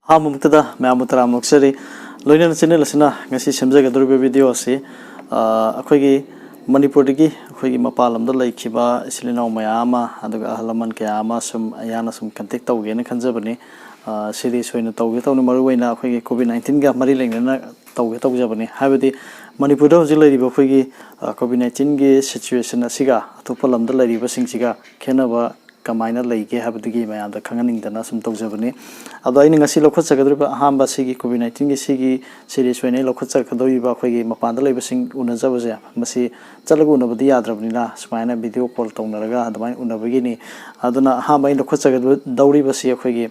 Hamumtada, Mamutara Moxeri, Loyan Sinilsina, Nasi Semzaga Drubi video si, Akwegi, Manipurigi, Kwegi Mapalam, the Lake Kiba, Silino Mayama, and the Ahalaman Kayama, some Ayana, some Kantikta, and Kanzabani, cities when the Togito Maruena, Kwegi COVID-19 got Mariling and Togito Jabani, Havidi, Manipur, the lady Bokwegi, COVID-19 situation, a cigar, Topalam, the lady was sing cigar, Kenava. Kamaina lagi habdigi mayam da kanganing dana sum tawjabani ado aini ngasi lokhot sagadriba hamba sigi COVID-19 gi sigi series wene lokhot sakadoi ba khogi mapanda leiba sing unajabaje masi chalagu unabadi yadrabni na sumaina video call tawnaraga adamai unabagi ni aduna hamba aini lokhot sagad dauri basi khogi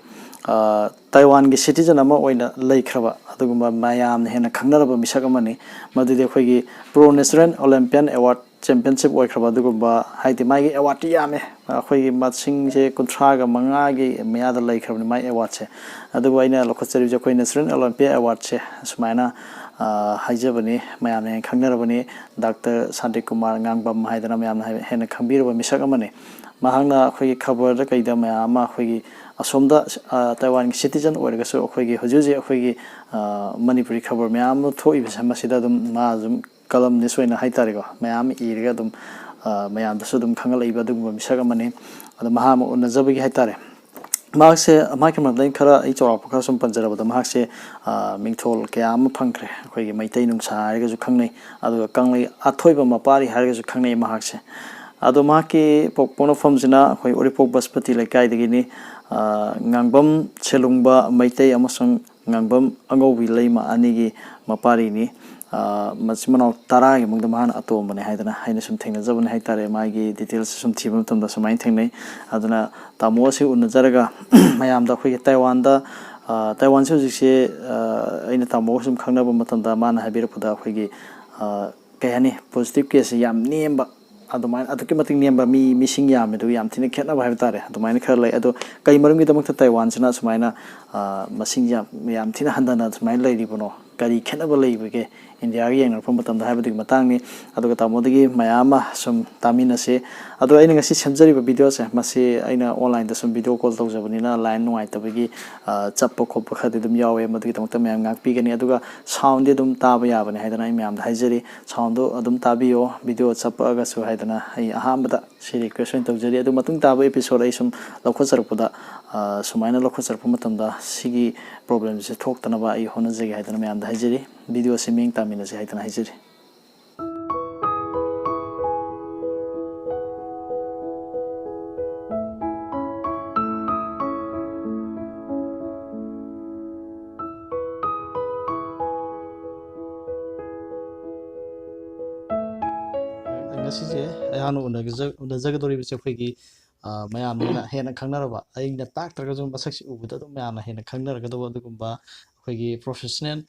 Taiwan gi citizen ama oina leikraba aduguma mayam hena khangnaraba misak amani madide khogi pro national Olympian award championship oikraba adugumba haiti mai award yame khoi matsing je kunthraga manga gi mayada leikrabni mai award che adugu aina lokhachari je khoi national Olympia award che sumaina haijabani mayam ne khangnarabani Dr. Shantikumar Ngangbam haidana mayam hena khambiraba misak amani mahangna khoi khabar da kaida mayam khoi asomda Taiwan citizen oirgasu khoi hujuji khoi Manipuri khabar mayam thoi bisamasida dum ma zum kalam niswaina haitarigo mayam iriga dum mayam da sudum khangal iba dum misaga mani ada maham unazabagi haitare makse maikam lain khara I chawra khara sum panjaraba da makse mingthol kayam phangkre khoi maitai nung sa hariga ju khangnei adu kanglei athoiba mapari hariga ju khangnei mahakse adu maki pokpono famjina khoi oripok baspati lekai degini ngangbam chelungba maitai amasang ngangbam angobi leima anigi mapari ni Masimano Taragi among the man atom and Haidana Hainesum Ting, the Zavan Haitare, Magi, details some team from the Samain Ting, Adana Tamosi Unazaraga, Mayam da Taiwan da Taiwan Susi in the Tamosum Kanaba Matanda Man Habirapuda Higi Kahani, positive case Yam name but Adomine Atokimating name by me missing Yam, do Yam Tina Cat of Havitare, Domine Curley, Ado Kaimarum the Taiwan, Sinasmina Massing Yam Tina Handana, my lady Bono, Kari cannot believe again. India yang from batam da habadi matang ni adu ka tamodagi mayama sum tamina se adu aina ngasi semjari ba video se masi aina online da sum video call tawjabani na line nuai tabagi chappa khoppa khadi dum yawe madagi tamta mayam ngak pi gani adu ga sound dum taba yabani haidana mayam da haijari sound do adum tabiyo video chappa ga su haidana ai ahambada siri question tawjari adu matung taba episode ai sum lokhotsarpuda sumaina lokhotsarpu matamda sigi problem se thokta ba ai hona jegi haidana mayam da haijari video siming tamina se haitana haijari ngasi je ayano unajagadori biche khoi mayam na hena khangnaraba aina tak traga jum basak ubuda dum mayam na hena khangnaraga do adugumba khoi professional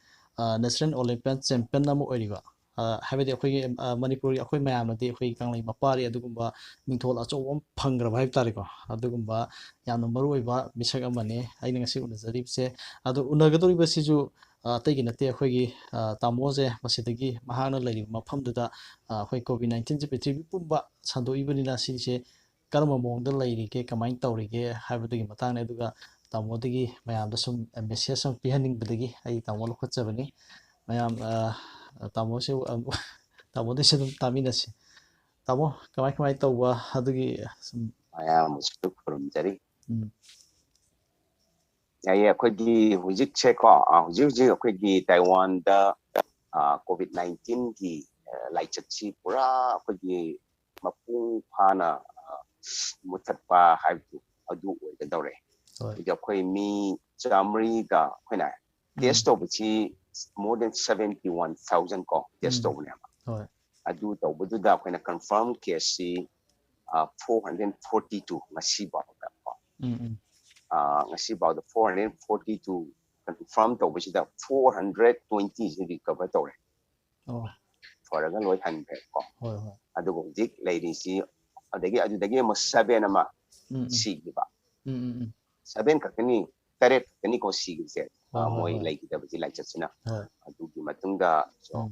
national Olympian champion namu oiriba habedi khoi Manipur khoi mayam na de khoi kanglai mapari adugumba mingthol achowam phangraba haib tariko adugumba yamna maru oiba misak amane aina ngasi unajari biche adu unagadori basiju tegi nate khoi tamoje masidagi mahana lairi mafamduda khoi COVID-19 je prithibi pumba sandoibani na sise karma mongda lairige kamain tawrige habadagi matang aduga tamodagi mayam da sum message sum pihaning badagi ai tamol khotjabani mayam tamo se tamo de se dum tamina se tamo kamai tawba adugi mayam su khurumjari ai akhoi hujik che ko hujik akhoi Taiwan da COVID-19 gi laichchi pura akhoi mapung phana muthatpa haibu adu oigadore akhoi mi jamri da khoina test obuchi more than 71,000 ko test obune adu tobudu da khoina confirm case 442 ngasi ba ngasi ba 442 confirm tobuchi da 420 recover tore foraga loi hanbe ko adu hojik leirisi adagi mo 7 ama sigiba 7 kakani taret kani ko sigise moi laigida baji laichatsina adugi matungda so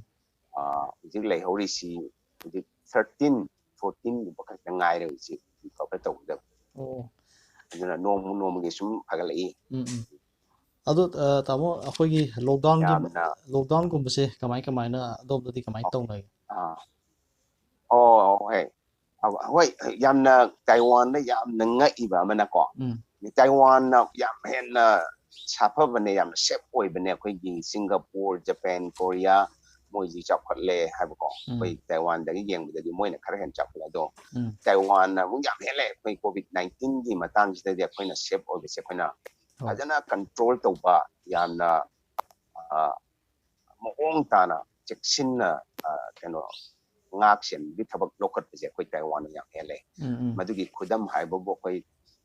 hojik leihorisi hojik 13 14 baka ngai re hojik ko ka tawda aduna nomu ge sum agalai ꯑꯗꯣ ꯇꯥꯃꯣ ꯑꯩꯈꯣꯏꯒꯤ ꯌꯥꯝꯅ ꯂꯣꯛꯗꯥꯎꯟꯒꯨꯝꯕꯁꯦ ꯀꯃꯥꯏꯅ ꯑꯗꯣꯝꯗꯗꯤ ꯀꯃꯥꯏꯅ ꯇꯧꯅꯒꯦ ꯍꯣꯏ ꯍꯣꯏ ꯌꯥꯝꯅ ꯇꯥꯏꯋꯥꯟꯗ ꯌꯥꯝꯅ ꯉꯛꯏꯕ ꯑꯃꯅꯀꯣ ꯇꯥꯏꯋꯥꯟꯅ ꯌꯥꯝ ꯍꯦꯟꯅ ꯁꯥꯐꯕꯅꯦ ꯌꯥꯝꯅ ꯁꯦꯐ ꯑꯣꯏꯕꯅꯦ ꯑꯩꯈꯣꯏꯒꯤ ꯁꯤꯡꯒꯥꯄꯨꯔ ꯖꯄꯥꯟ ꯀꯣꯔꯤꯌꯥ ꯃꯣꯏꯁꯤ ꯆꯥꯎꯈꯠꯂꯦ ꯍꯥꯏꯕꯀꯣ ꯑꯩꯈꯣꯏ ꯇꯥꯏꯋꯥꯟꯗꯒꯤ ꯌꯦꯡꯕꯗꯗꯤ ꯃꯣꯏꯅ ꯈꯔ ꯍꯦꯟꯅ ꯆꯥꯎꯈꯠꯂꯦ ꯑꯗꯣ ꯇꯥꯏꯋꯥꯟꯅ ꯑꯃꯨꯛ ꯌꯥꯝ ꯍꯦꯜꯂꯦ ꯑꯩꯈꯣꯏ COVID-19ꯒꯤ ꯃꯇꯥꯡꯁꯤꯗꯗꯤ ꯑꯩꯈꯣꯏꯅ ꯁꯦꯐ ꯑꯣꯏꯕꯁꯦ ꯑꯩꯈꯣꯏꯅ ꯐꯖꯅ ꯀꯟꯇ꯭ꯔꯣꯜ ꯇꯧꯕ ꯌꯥꯝꯅ ꯃꯑꯣꯡ ꯇꯥꯅ ꯆꯦꯛꯁꯤꯟꯅ ꯀꯩꯅꯣ ꯉꯥꯛꯁꯦꯟꯕꯒꯤ ꯊꯕꯛ ꯂꯧꯈꯠꯄꯁꯦ ꯑꯩꯈꯣꯏ ꯇꯥꯏꯋꯥꯟꯅ ꯌꯥꯝ ꯍꯦꯜꯂꯦ ꯃꯗꯨꯒꯤ ꯈꯨꯗꯝ ꯍꯥꯏꯕꯕꯨ ꯑꯩꯈꯣꯏ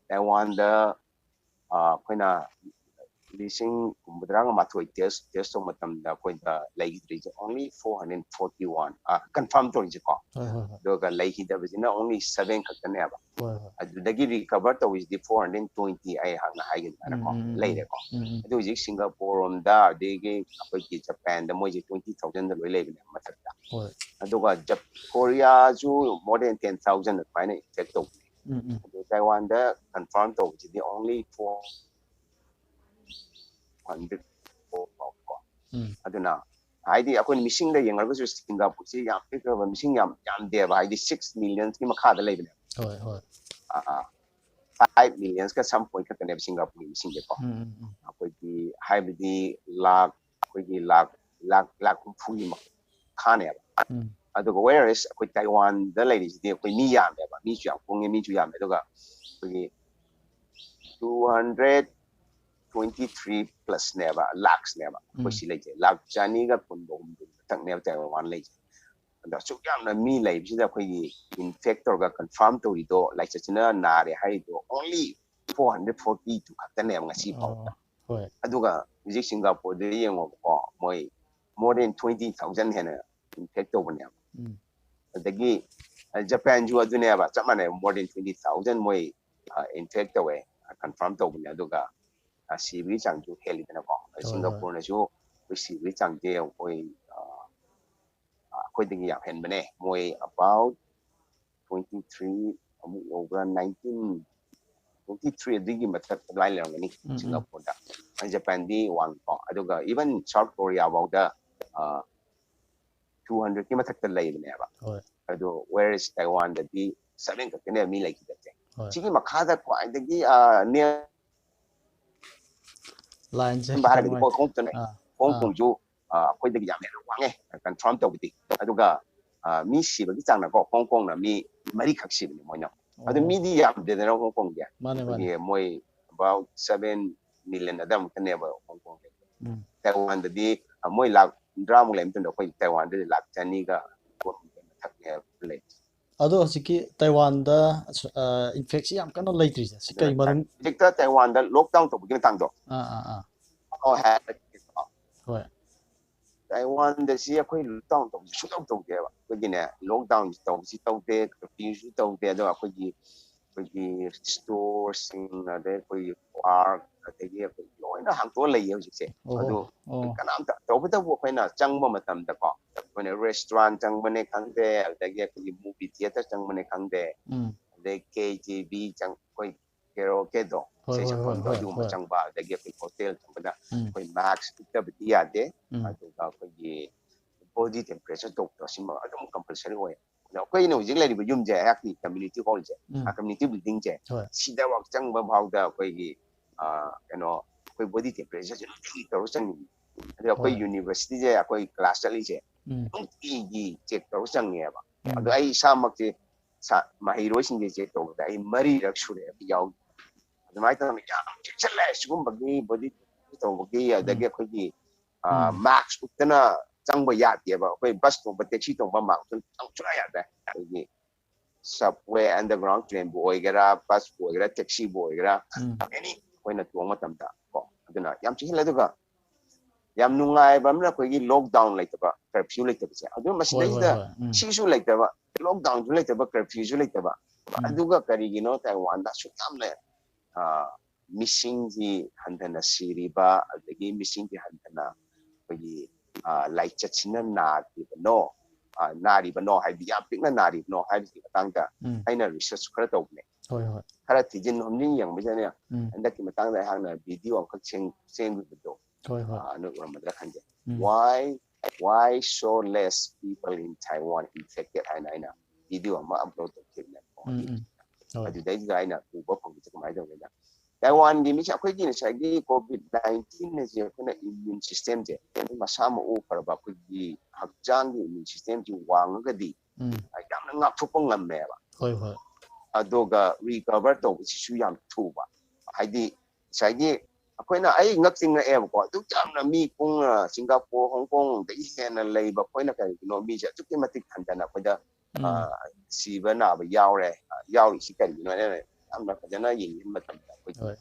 ꯇꯥꯏꯋꯥꯟꯗ ꯑꯩꯈꯣꯏꯅ 1982 ꯇꯦꯁ ꯇꯧꯕ ꯃꯇꯝꯗ ꯑꯩꯈꯣꯏꯗ ꯂꯩꯈꯤꯗ꯭ꯔꯤꯁꯦ only 441 ꯀꯟꯐꯥꯔꯝ ꯇꯧꯔꯤꯁꯦꯀꯣ ꯑꯗꯨꯒ ꯂꯩꯈꯤꯗꯕꯁꯤꯅ only 7 ꯈꯛꯇꯅꯦꯕ ꯑꯗꯨꯗꯒꯤ ꯔꯤꯀꯚꯔ ꯇꯧꯔꯤꯁꯤꯗꯤ 420 ꯑꯩ ꯍꯥꯟꯅ ꯍꯥꯏꯒꯅꯀꯣ ꯂꯩꯔꯦꯀꯣ ꯑꯗꯨ ꯍꯧꯖꯤꯛ ꯁꯤꯡꯒꯥꯄꯨꯔ ꯔꯣꯝꯗ ꯑꯗꯒꯤ ꯑꯩꯈꯣꯏꯒꯤ ꯖꯄꯥꯟꯗ ꯃꯣꯏꯁꯦ 20,000ꯗ ꯂꯣꯏ ꯂꯩꯕꯅꯦ ꯃꯊꯛꯇ ꯑꯗꯨꯒ ꯀꯣꯔꯤꯌꯥꯁꯨ more than 10,000 ꯑꯗꯨꯃꯥꯏꯅ ꯏꯟꯐꯦꯛ ꯇꯧꯕꯅꯦ ꯑꯗꯨ ꯇꯥꯏꯋꯥꯟꯗ ꯀꯟꯐꯥꯔꯝ ꯇꯧꯕꯁꯤꯗꯤ only 400 ꯐꯥꯎꯕꯀꯣ ꯑꯗꯨꯅ ꯍꯥꯏꯗꯤ ꯑꯩꯈꯣꯏꯅ ꯃꯤꯁꯤꯡꯗ ꯌꯦꯡꯉꯒꯁꯨ ꯁꯤꯡꯒꯥꯄꯨꯔꯁꯤ ꯌꯥꯝ ꯄꯤꯛꯈ꯭ꯔꯕ ꯃꯤꯁꯤꯡ ꯌꯥꯝꯗꯦꯕ ꯍꯥꯏꯗꯤ 6 ꯃꯤꯂꯤꯌꯟꯒꯤ ꯃꯈꯥꯗ ꯂꯩꯕꯅꯦ 5 ꯃꯤꯂꯤꯌꯟꯁꯀ ꯁꯝ ꯄꯣꯏꯟ ꯈꯛꯇꯅꯦꯕ ꯁꯤꯡꯒꯥꯄꯨꯔꯒꯤ ꯃꯤꯁꯤꯡꯁꯦꯀꯣ ꯑꯩꯈꯣꯏꯒꯤ ꯍꯥꯏꯕꯗꯤ ꯑꯩꯈꯣꯏꯒꯤ ꯂꯥꯛ 50ꯒꯤ ꯃꯈꯥꯅꯦꯕ ꯑꯗꯨꯒ ꯋꯦꯔꯦꯁ ꯑꯩꯈꯣꯏ ꯇꯥꯏꯋꯥꯟꯗ ꯂꯩꯔꯤꯁꯤꯗꯤ ꯑꯩꯈꯣꯏ ꯃꯤ ꯌꯥꯝꯃꯦꯕ ꯃꯤꯁꯨ ꯌꯥꯝ ꯀꯨꯡꯉꯦ ꯃꯤꯁꯨ ꯌꯥꯝꯃꯦ ꯑꯗꯨꯒ ꯑꯩꯈꯣꯏꯒꯤ 223 ꯄ꯭ꯂꯁꯅꯦꯕ ꯂꯥꯛꯁꯅꯦꯕ ꯑꯩꯈꯣꯏ ꯁꯤ ꯂꯩꯖꯦ ꯂꯥꯛ 240 ꯃꯊꯛꯅꯦꯕ ꯇꯥꯏꯋꯥꯟ ꯂꯩꯖꯦ ꯑꯗꯣ ꯑꯁꯨꯛ ꯌꯥꯝꯅ ꯃꯤ ꯂꯩꯕꯁꯤꯗ ꯑꯩꯈꯣꯏꯒꯤ ꯏꯟꯐꯦꯛ ꯇꯧꯔꯒ ꯀꯟꯐꯥꯔꯝ ꯇꯧꯔꯤꯗꯣ ꯂꯥꯏꯆꯠꯁꯤꯅ ꯅꯥꯔꯦ ꯍꯥꯏꯔꯤꯗꯣ only 442 ꯈꯛꯇꯅꯦꯕ ꯉꯁꯤ ꯐꯥꯎꯕꯗ ꯑꯗꯨꯒ ꯍꯧꯖꯤꯛ ꯁꯤꯡꯒꯥꯄꯨꯔꯗ ꯌꯦꯡꯉꯣꯕꯀꯣ ꯃꯣꯏ more than 20,000 ꯍꯦꯟꯅ ꯏꯟꯐꯦꯛ ꯇꯧꯕꯅꯦꯕ ꯑꯗꯒꯤ ꯖꯄꯥꯟꯁꯨ ꯑꯗꯨꯅꯦꯕ ꯆꯞ ꯃꯥꯟꯅꯩ more than 20,000 ꯃꯣꯏ ꯏꯟꯐꯦꯛ ꯇꯧꯋꯦ ꯀꯟꯐꯥꯔꯝ ꯇꯧꯕꯅꯦ ꯑꯗꯨꯒ ꯁꯤꯕꯒꯤ ꯆꯥꯡꯁꯨ ꯍꯦꯜꯂꯤꯗꯅꯀꯣ ꯁꯤꯡꯒꯥꯄꯨꯔꯅꯁꯨ ꯑꯩꯈꯣꯏ ꯁꯤꯕꯒꯤ ꯆꯥꯡꯁꯦ ꯑꯩꯈꯣꯏꯗꯒꯤ ꯌꯥꯝ ꯍꯦꯟꯕꯅꯦ ꯃꯣꯏ about 23 ꯑꯃꯨꯛ ꯌꯧꯕ꯭ꯔꯥ 23 ꯑꯗꯨꯒꯤ ꯃꯊꯛ ꯑꯗꯨꯃꯥꯏꯅ ꯂꯩꯔꯝꯒꯅꯤ ꯁꯤꯡꯒꯥꯄꯨꯔꯗ ꯖꯄꯥꯟꯗꯤ ꯋꯥꯡꯉꯤꯀꯣ ꯑꯗꯨꯒ ꯏꯚꯟ ꯁꯥꯎꯠ ꯀꯣꯔꯤꯌꯥ ꯐꯥꯎꯗ 200ꯀꯤ ꯃꯊꯛꯇ ꯂꯩꯕꯅꯦꯕ ꯑꯗꯣ ꯋꯦꯔꯦꯁ ꯇꯥꯏꯋꯥꯟꯗꯗꯤ 7 ꯈꯛꯇꯅꯦꯕ ꯃꯤ ꯂꯩꯈꯤꯗꯕꯁꯦ ꯁꯤꯒꯤ ꯃꯈꯥꯗ ꯈ꯭ꯋꯥꯏꯗꯒꯤ ꯍꯥꯏꯔꯒꯗꯤ ꯍꯣꯡ ꯀꯣꯡꯁꯨ ꯑꯩꯈꯣꯏꯗꯒꯤ ꯌꯥꯝ ꯍꯦꯟꯅ ꯋꯥꯡꯉꯦ ꯀꯟꯐꯥꯔꯝ ꯇꯧꯕꯗꯤ ꯑꯗꯨꯒ ꯃꯤ ꯁꯤꯕꯒꯤ ꯆꯥꯡꯅꯀꯣ ꯍꯣꯡ ꯀꯣꯡꯅ ꯃꯤ 4ꯈꯛ ꯁꯤꯕꯅꯤ ꯃꯣꯏꯅ ꯑꯗꯨ ꯃꯤꯗꯤ ꯌꯥꯝꯗꯦꯗꯅ ꯍꯣꯡ ꯀꯣꯡꯁꯦ ꯑꯩꯈꯣꯏꯒꯤ ꯃꯣꯏ about 7 ꯃꯤꯂꯤꯌꯟ ꯑꯗꯨꯃꯨꯛꯇꯅꯦꯕ ꯍꯣꯡ ꯀꯣꯡ ꯇꯥꯏꯋꯥꯟꯗꯗꯤ ꯃꯣꯏ ꯂꯥꯛ 50ꯃꯨꯛ ꯂꯩꯕ ꯃꯇꯝꯗ ꯑꯩꯈꯣꯏ ꯇꯥꯏꯋꯥꯟꯗꯗꯤ ꯂꯥꯛ 200ꯒ ꯃꯊꯛꯅꯦꯕ ꯂꯩ ꯑꯗꯣ ꯍꯧꯖꯤꯛꯀꯤ ꯇꯥꯏꯋꯥꯟꯗ ꯏꯟꯐꯦꯛꯁꯤ ꯌꯥꯝ ꯀꯟꯅ ꯂꯩꯇ꯭ꯔꯤꯁꯦ ꯁꯤ ꯀꯩ ꯃꯔꯝ ꯍꯧꯖꯤꯛꯇ ꯇꯥꯏꯋꯥꯟꯗ ꯂꯣꯛꯗꯥꯎꯟ ꯇꯧꯕꯒꯤ ꯃꯇꯥꯡꯗꯣ ꯍꯣꯏ ꯇꯥꯏꯋꯥꯟꯗ ꯁꯤ ꯑꯩꯈꯣꯏ ꯂꯣꯛꯗꯥꯎꯟ ꯇꯧꯕꯁꯤ ꯁꯨꯡꯇꯧ ꯇꯧꯗꯦꯕ ꯑꯩꯈꯣꯏꯒꯤꯅꯦ ꯂꯣꯛꯗꯥꯎꯟ ꯇꯧꯕꯁꯤ ꯇꯧꯗꯦ ꯀꯔꯐ꯭ꯌꯨꯁꯨ ꯇꯧꯗꯦ ꯑꯗꯨꯒ ꯑꯩꯈꯣꯏꯒꯤ ꯁ꯭ꯇꯣꯔꯁꯤꯡ ꯑꯗꯩ ꯑꯩꯈꯣꯏꯒꯤ ꯄꯥꯔꯛ ꯑꯗꯒꯤ ꯑꯩꯈꯣꯏ ꯂꯣꯏꯅ ꯍꯥꯡꯇꯣꯛꯑ ꯂꯩꯌꯦ ꯍꯧꯖꯤꯛꯁꯦ ꯑꯗꯨ ꯀꯅꯥꯝꯇ ꯇꯧꯕꯇꯕꯨ ꯑꯩꯈꯣꯏꯅ ꯆꯪꯕ ꯃꯇꯝꯗꯀꯣ ꯑꯩꯈꯣꯏꯅ ꯔꯦꯁꯇꯨꯔꯥꯟ ꯆꯪꯕꯅꯦ ꯈꯪꯗꯦ ꯑꯗꯒꯤ ꯑꯩꯈꯣꯏꯒꯤ ꯃꯨꯚꯤ ꯊꯤꯌꯦꯇꯔ ꯆꯪꯕꯅꯦ ꯈꯪꯗꯦ ꯑꯗꯩ KJB ꯑꯩꯈꯣꯏ ꯀꯦꯔꯣꯀꯦꯗꯣ ꯏꯁꯩ ꯁꯛꯐꯝꯗꯣ ꯑꯗꯨꯒꯨꯝꯕ ꯆꯪꯕ ꯑꯗꯒꯤ ꯑꯩꯈꯣꯏ ꯍꯣꯇꯦꯜ ꯆꯪꯕꯗ ꯑꯩꯈꯣꯏ ꯃꯥꯛꯁ ꯎꯞꯇꯕꯗꯤ ꯌꯥꯗꯦ ꯑꯗꯨꯒ ꯑꯩꯈꯣꯏꯒꯤ ꯕꯣꯗꯤ ꯇꯦꯝꯄꯔꯦꯆꯔ ꯇꯧꯕꯗꯣ ꯁꯤꯃ ꯑꯗꯨꯝ ꯀꯝꯄꯜꯁꯔꯤ ꯑꯣꯏ ꯑꯗꯣ ꯑꯩꯈꯣꯏꯅ ꯍꯧꯖꯤꯛ ꯂꯩꯔꯤꯕ ꯌꯨꯝꯁꯦ ꯑꯩꯍꯥꯛꯀꯤ ꯀꯝꯃ꯭ꯌꯨꯅꯤꯇꯤ ꯍꯣꯜꯁꯦ ꯀꯝꯃ꯭ꯌꯨꯅꯤꯇꯤ ꯕꯤꯜꯗꯤꯡꯁꯦ ꯁꯤꯗ ꯆꯪꯕ ꯐꯥꯎꯗ ꯑꯩꯈꯣꯏꯒꯤ ꯀꯩꯅꯣ ꯑꯩꯈꯣꯏ ꯕꯣꯗꯤ ꯇꯦꯝꯄꯔꯦꯆꯔꯁꯦ ꯅꯨꯡꯇꯤꯒꯤ ꯇꯧꯔ ꯆꯪꯉꯤ ꯑꯗꯣ ꯑꯩꯈꯣꯏ ꯌꯨꯅꯤꯚꯔꯁꯤꯇꯤꯁꯦ ꯑꯩꯈꯣꯏ ꯀ꯭ꯂꯥꯁ ꯆꯠꯂꯤꯁꯦ ꯅꯨꯡꯇꯤꯒꯤ ꯆꯦꯛ ꯇꯧꯔ ꯆꯪꯉꯦꯕ ꯑꯗꯣ ꯑꯩ ꯏꯁꯥꯃꯛꯁꯦ ꯃꯍꯩꯔꯣꯏꯁꯤꯡꯁꯦ ꯆꯦꯛ ꯇꯧꯕꯗ ꯑꯩ 4रक ꯁꯨꯔꯦꯕ ꯌꯥꯎꯏ ꯑꯗꯨꯃꯥꯏꯅ ꯇꯧꯅ ꯌꯥꯝ ꯆꯦꯛꯁꯤꯜꯂꯦ ꯁꯤꯒꯨꯝꯕꯒꯤ ꯕꯣꯗꯤ ꯇꯧꯕꯒꯤ ꯑꯗꯒꯤ ꯑꯩꯈꯣꯏꯒꯤ ꯃꯥꯛꯁ ꯎꯞꯇꯅ ꯆꯪꯕ ꯌꯥꯗꯦꯕ ꯑꯩꯈꯣꯏ ꯕꯁ ꯇꯣꯡꯕ ꯇꯦꯛꯁꯤ ꯇꯣꯡꯕ ꯃꯥꯛꯁ ꯁꯨꯡꯌꯥ ꯌꯥꯗ꯭ꯔꯦ ꯑꯩꯈꯣꯏꯒꯤ ꯁꯕꯋꯦ ꯑꯟꯗꯔꯒ꯭ꯔꯥꯎꯟ ꯇ꯭ꯔꯦꯟꯕꯨ ꯑꯣꯏꯒꯦꯔꯥ ꯕꯁꯄꯨ ꯑꯣꯏꯒꯦꯔꯥ ꯇꯦꯛꯁꯤꯕꯨ ꯑꯣꯏꯒꯦꯔꯥ ꯑꯦꯅꯤ ꯑꯩꯈꯣꯏꯅ ꯇꯣꯡꯕ ꯃꯇꯝꯗ ꯀꯣ ꯑꯗꯨꯅ ꯌꯥꯝ ꯆꯦꯛꯁꯤꯜꯂꯦ ꯑꯗꯨꯒ ꯌꯥꯝ ꯅꯨꯡꯉꯥꯏꯕ ꯑꯃꯅ ꯑꯩꯈꯣꯏꯒꯤ ꯂꯣꯛꯗꯥꯎꯟ ꯂꯩꯇꯕ ꯀꯔꯐ꯭ꯌꯨ ꯂꯩꯇꯕꯁꯦ ꯑꯗꯨ ꯃꯁꯤꯗꯩꯁꯤꯗ ꯁꯤꯁꯨ ꯂꯩꯇꯕ ꯂꯣꯛꯗꯥꯎꯟꯁꯨ ꯂꯩꯇꯕ ꯀꯔꯐ꯭ꯌꯨꯁꯨ ꯂꯩꯇꯕ ꯑꯗꯨꯒ ꯀꯔꯤꯒꯤꯅꯣ ꯇꯥꯏꯋꯥꯟꯗ ꯑꯁꯨꯛ ꯌꯥꯝꯅ ꯃꯤꯁꯤꯡꯁꯤ ꯍꯟꯊꯅ ꯁꯤꯔꯤꯕ ꯑꯗꯒꯤ ꯃꯤꯁꯤꯡꯁꯤ ꯍꯟꯊꯅ ꯑꯩꯈꯣꯏꯒꯤ ꯂꯥꯏꯆꯠꯁꯤꯅ ꯅꯥꯔꯤꯕꯅꯣ ꯍꯥꯏꯕꯗꯤ ꯌꯥꯝ ꯄꯤꯛꯅ ꯅꯥꯔꯤꯕꯅꯣ ꯍꯥꯏꯕꯒꯤ ꯃꯇꯥꯡꯗ ꯑꯩꯅ ꯔꯤꯁꯔꯁ ꯈꯔ ꯇꯧꯕꯅꯦ ꯍꯣꯏ ꯍꯣꯏ ꯈꯔ ꯊꯤꯖꯤꯟ ꯍꯨꯝꯖꯤꯟ ꯌꯦꯡꯕꯁꯤꯅꯦ ꯍꯟꯗꯛꯀꯤ ꯃꯇꯥꯡꯗ ꯑꯩꯍꯥꯛꯅ ꯚꯤꯗꯤꯑꯣ ꯑꯃꯈꯛ ꯁꯦꯝꯈꯤꯕꯗꯣ ꯍꯣꯏ ꯍꯣꯏ ꯑꯗꯨ ꯎꯔꯝꯕꯗ ꯈꯟꯖꯩ why so less people in Taiwan infected 하나 아이나 비디오 아마 업로드 됐네. ꯑꯗꯨꯗꯩꯗ ꯑꯩꯅ ꯎꯕ ꯐꯪꯕꯁꯦ ꯀꯃꯥꯏꯅ ꯇꯧꯒꯦꯗ ꯇꯥꯏꯋꯥꯟꯒꯤ ꯃꯤꯁꯦ ꯑꯩꯈꯣꯏꯒꯤ ꯉꯁꯥꯏꯒꯤ COVID-19ꯁꯦ ꯑꯩꯈꯣꯏꯅ ꯏꯝꯃ꯭ꯌꯨꯟ ꯁꯤꯁꯇꯦꯝꯁꯦ ꯃꯁꯥ ꯃꯎ ꯐꯔꯕ ꯑꯩꯈꯣꯏꯒꯤ ꯍꯛꯆꯥꯡꯒꯤ ꯏꯝꯃ꯭ꯌꯨꯟ ꯁꯤꯁꯇꯦꯝꯁꯤ ꯋꯥꯡꯉꯒꯗꯤ ꯌꯥꯝꯅ ꯉꯥꯛꯊꯣꯛꯄ ꯉꯝꯃꯦꯕ. ꯍꯣꯏ ꯍꯣꯏ. ꯑꯗꯨꯒ ꯔꯤꯀꯚꯔ ꯇꯧꯕꯁꯤꯁꯨ ꯌꯥꯝ ꯊꯨꯕ. ꯍꯥꯏꯗꯤ ꯉꯁꯥꯏꯒꯤ ꯑꯩꯈꯣꯏꯅ ꯑꯩ ꯉꯛꯉꯛꯑꯦꯕꯀꯣ ꯑꯗꯨꯛ ꯌꯥꯝꯅ ꯃꯤ ꯄꯨꯡꯅ ꯁꯤꯡꯒꯥꯄꯨꯔ ꯍꯣꯡꯀꯣꯡꯗꯒꯤ ꯍꯦꯟꯅ ꯂꯩꯕ ꯑꯩꯈꯣꯏꯅ ꯀꯔꯤꯒꯤꯅꯣ ꯃꯤꯁꯦ ꯑꯗꯨꯛꯀꯤ ꯃꯇꯤꯛ ꯍꯟꯊꯅ ꯑꯩꯈꯣꯏꯗ ꯁꯤꯕ ꯅꯥꯕ ꯌꯥꯎꯔꯤꯁꯤ ꯀꯔꯤꯒꯤꯅꯣ ꯍꯥꯏꯅ ꯌꯥꯝꯅ ꯐꯖꯅ ꯌꯦꯡꯕ ꯃꯇꯝꯗ ꯑꯩꯈꯣꯏ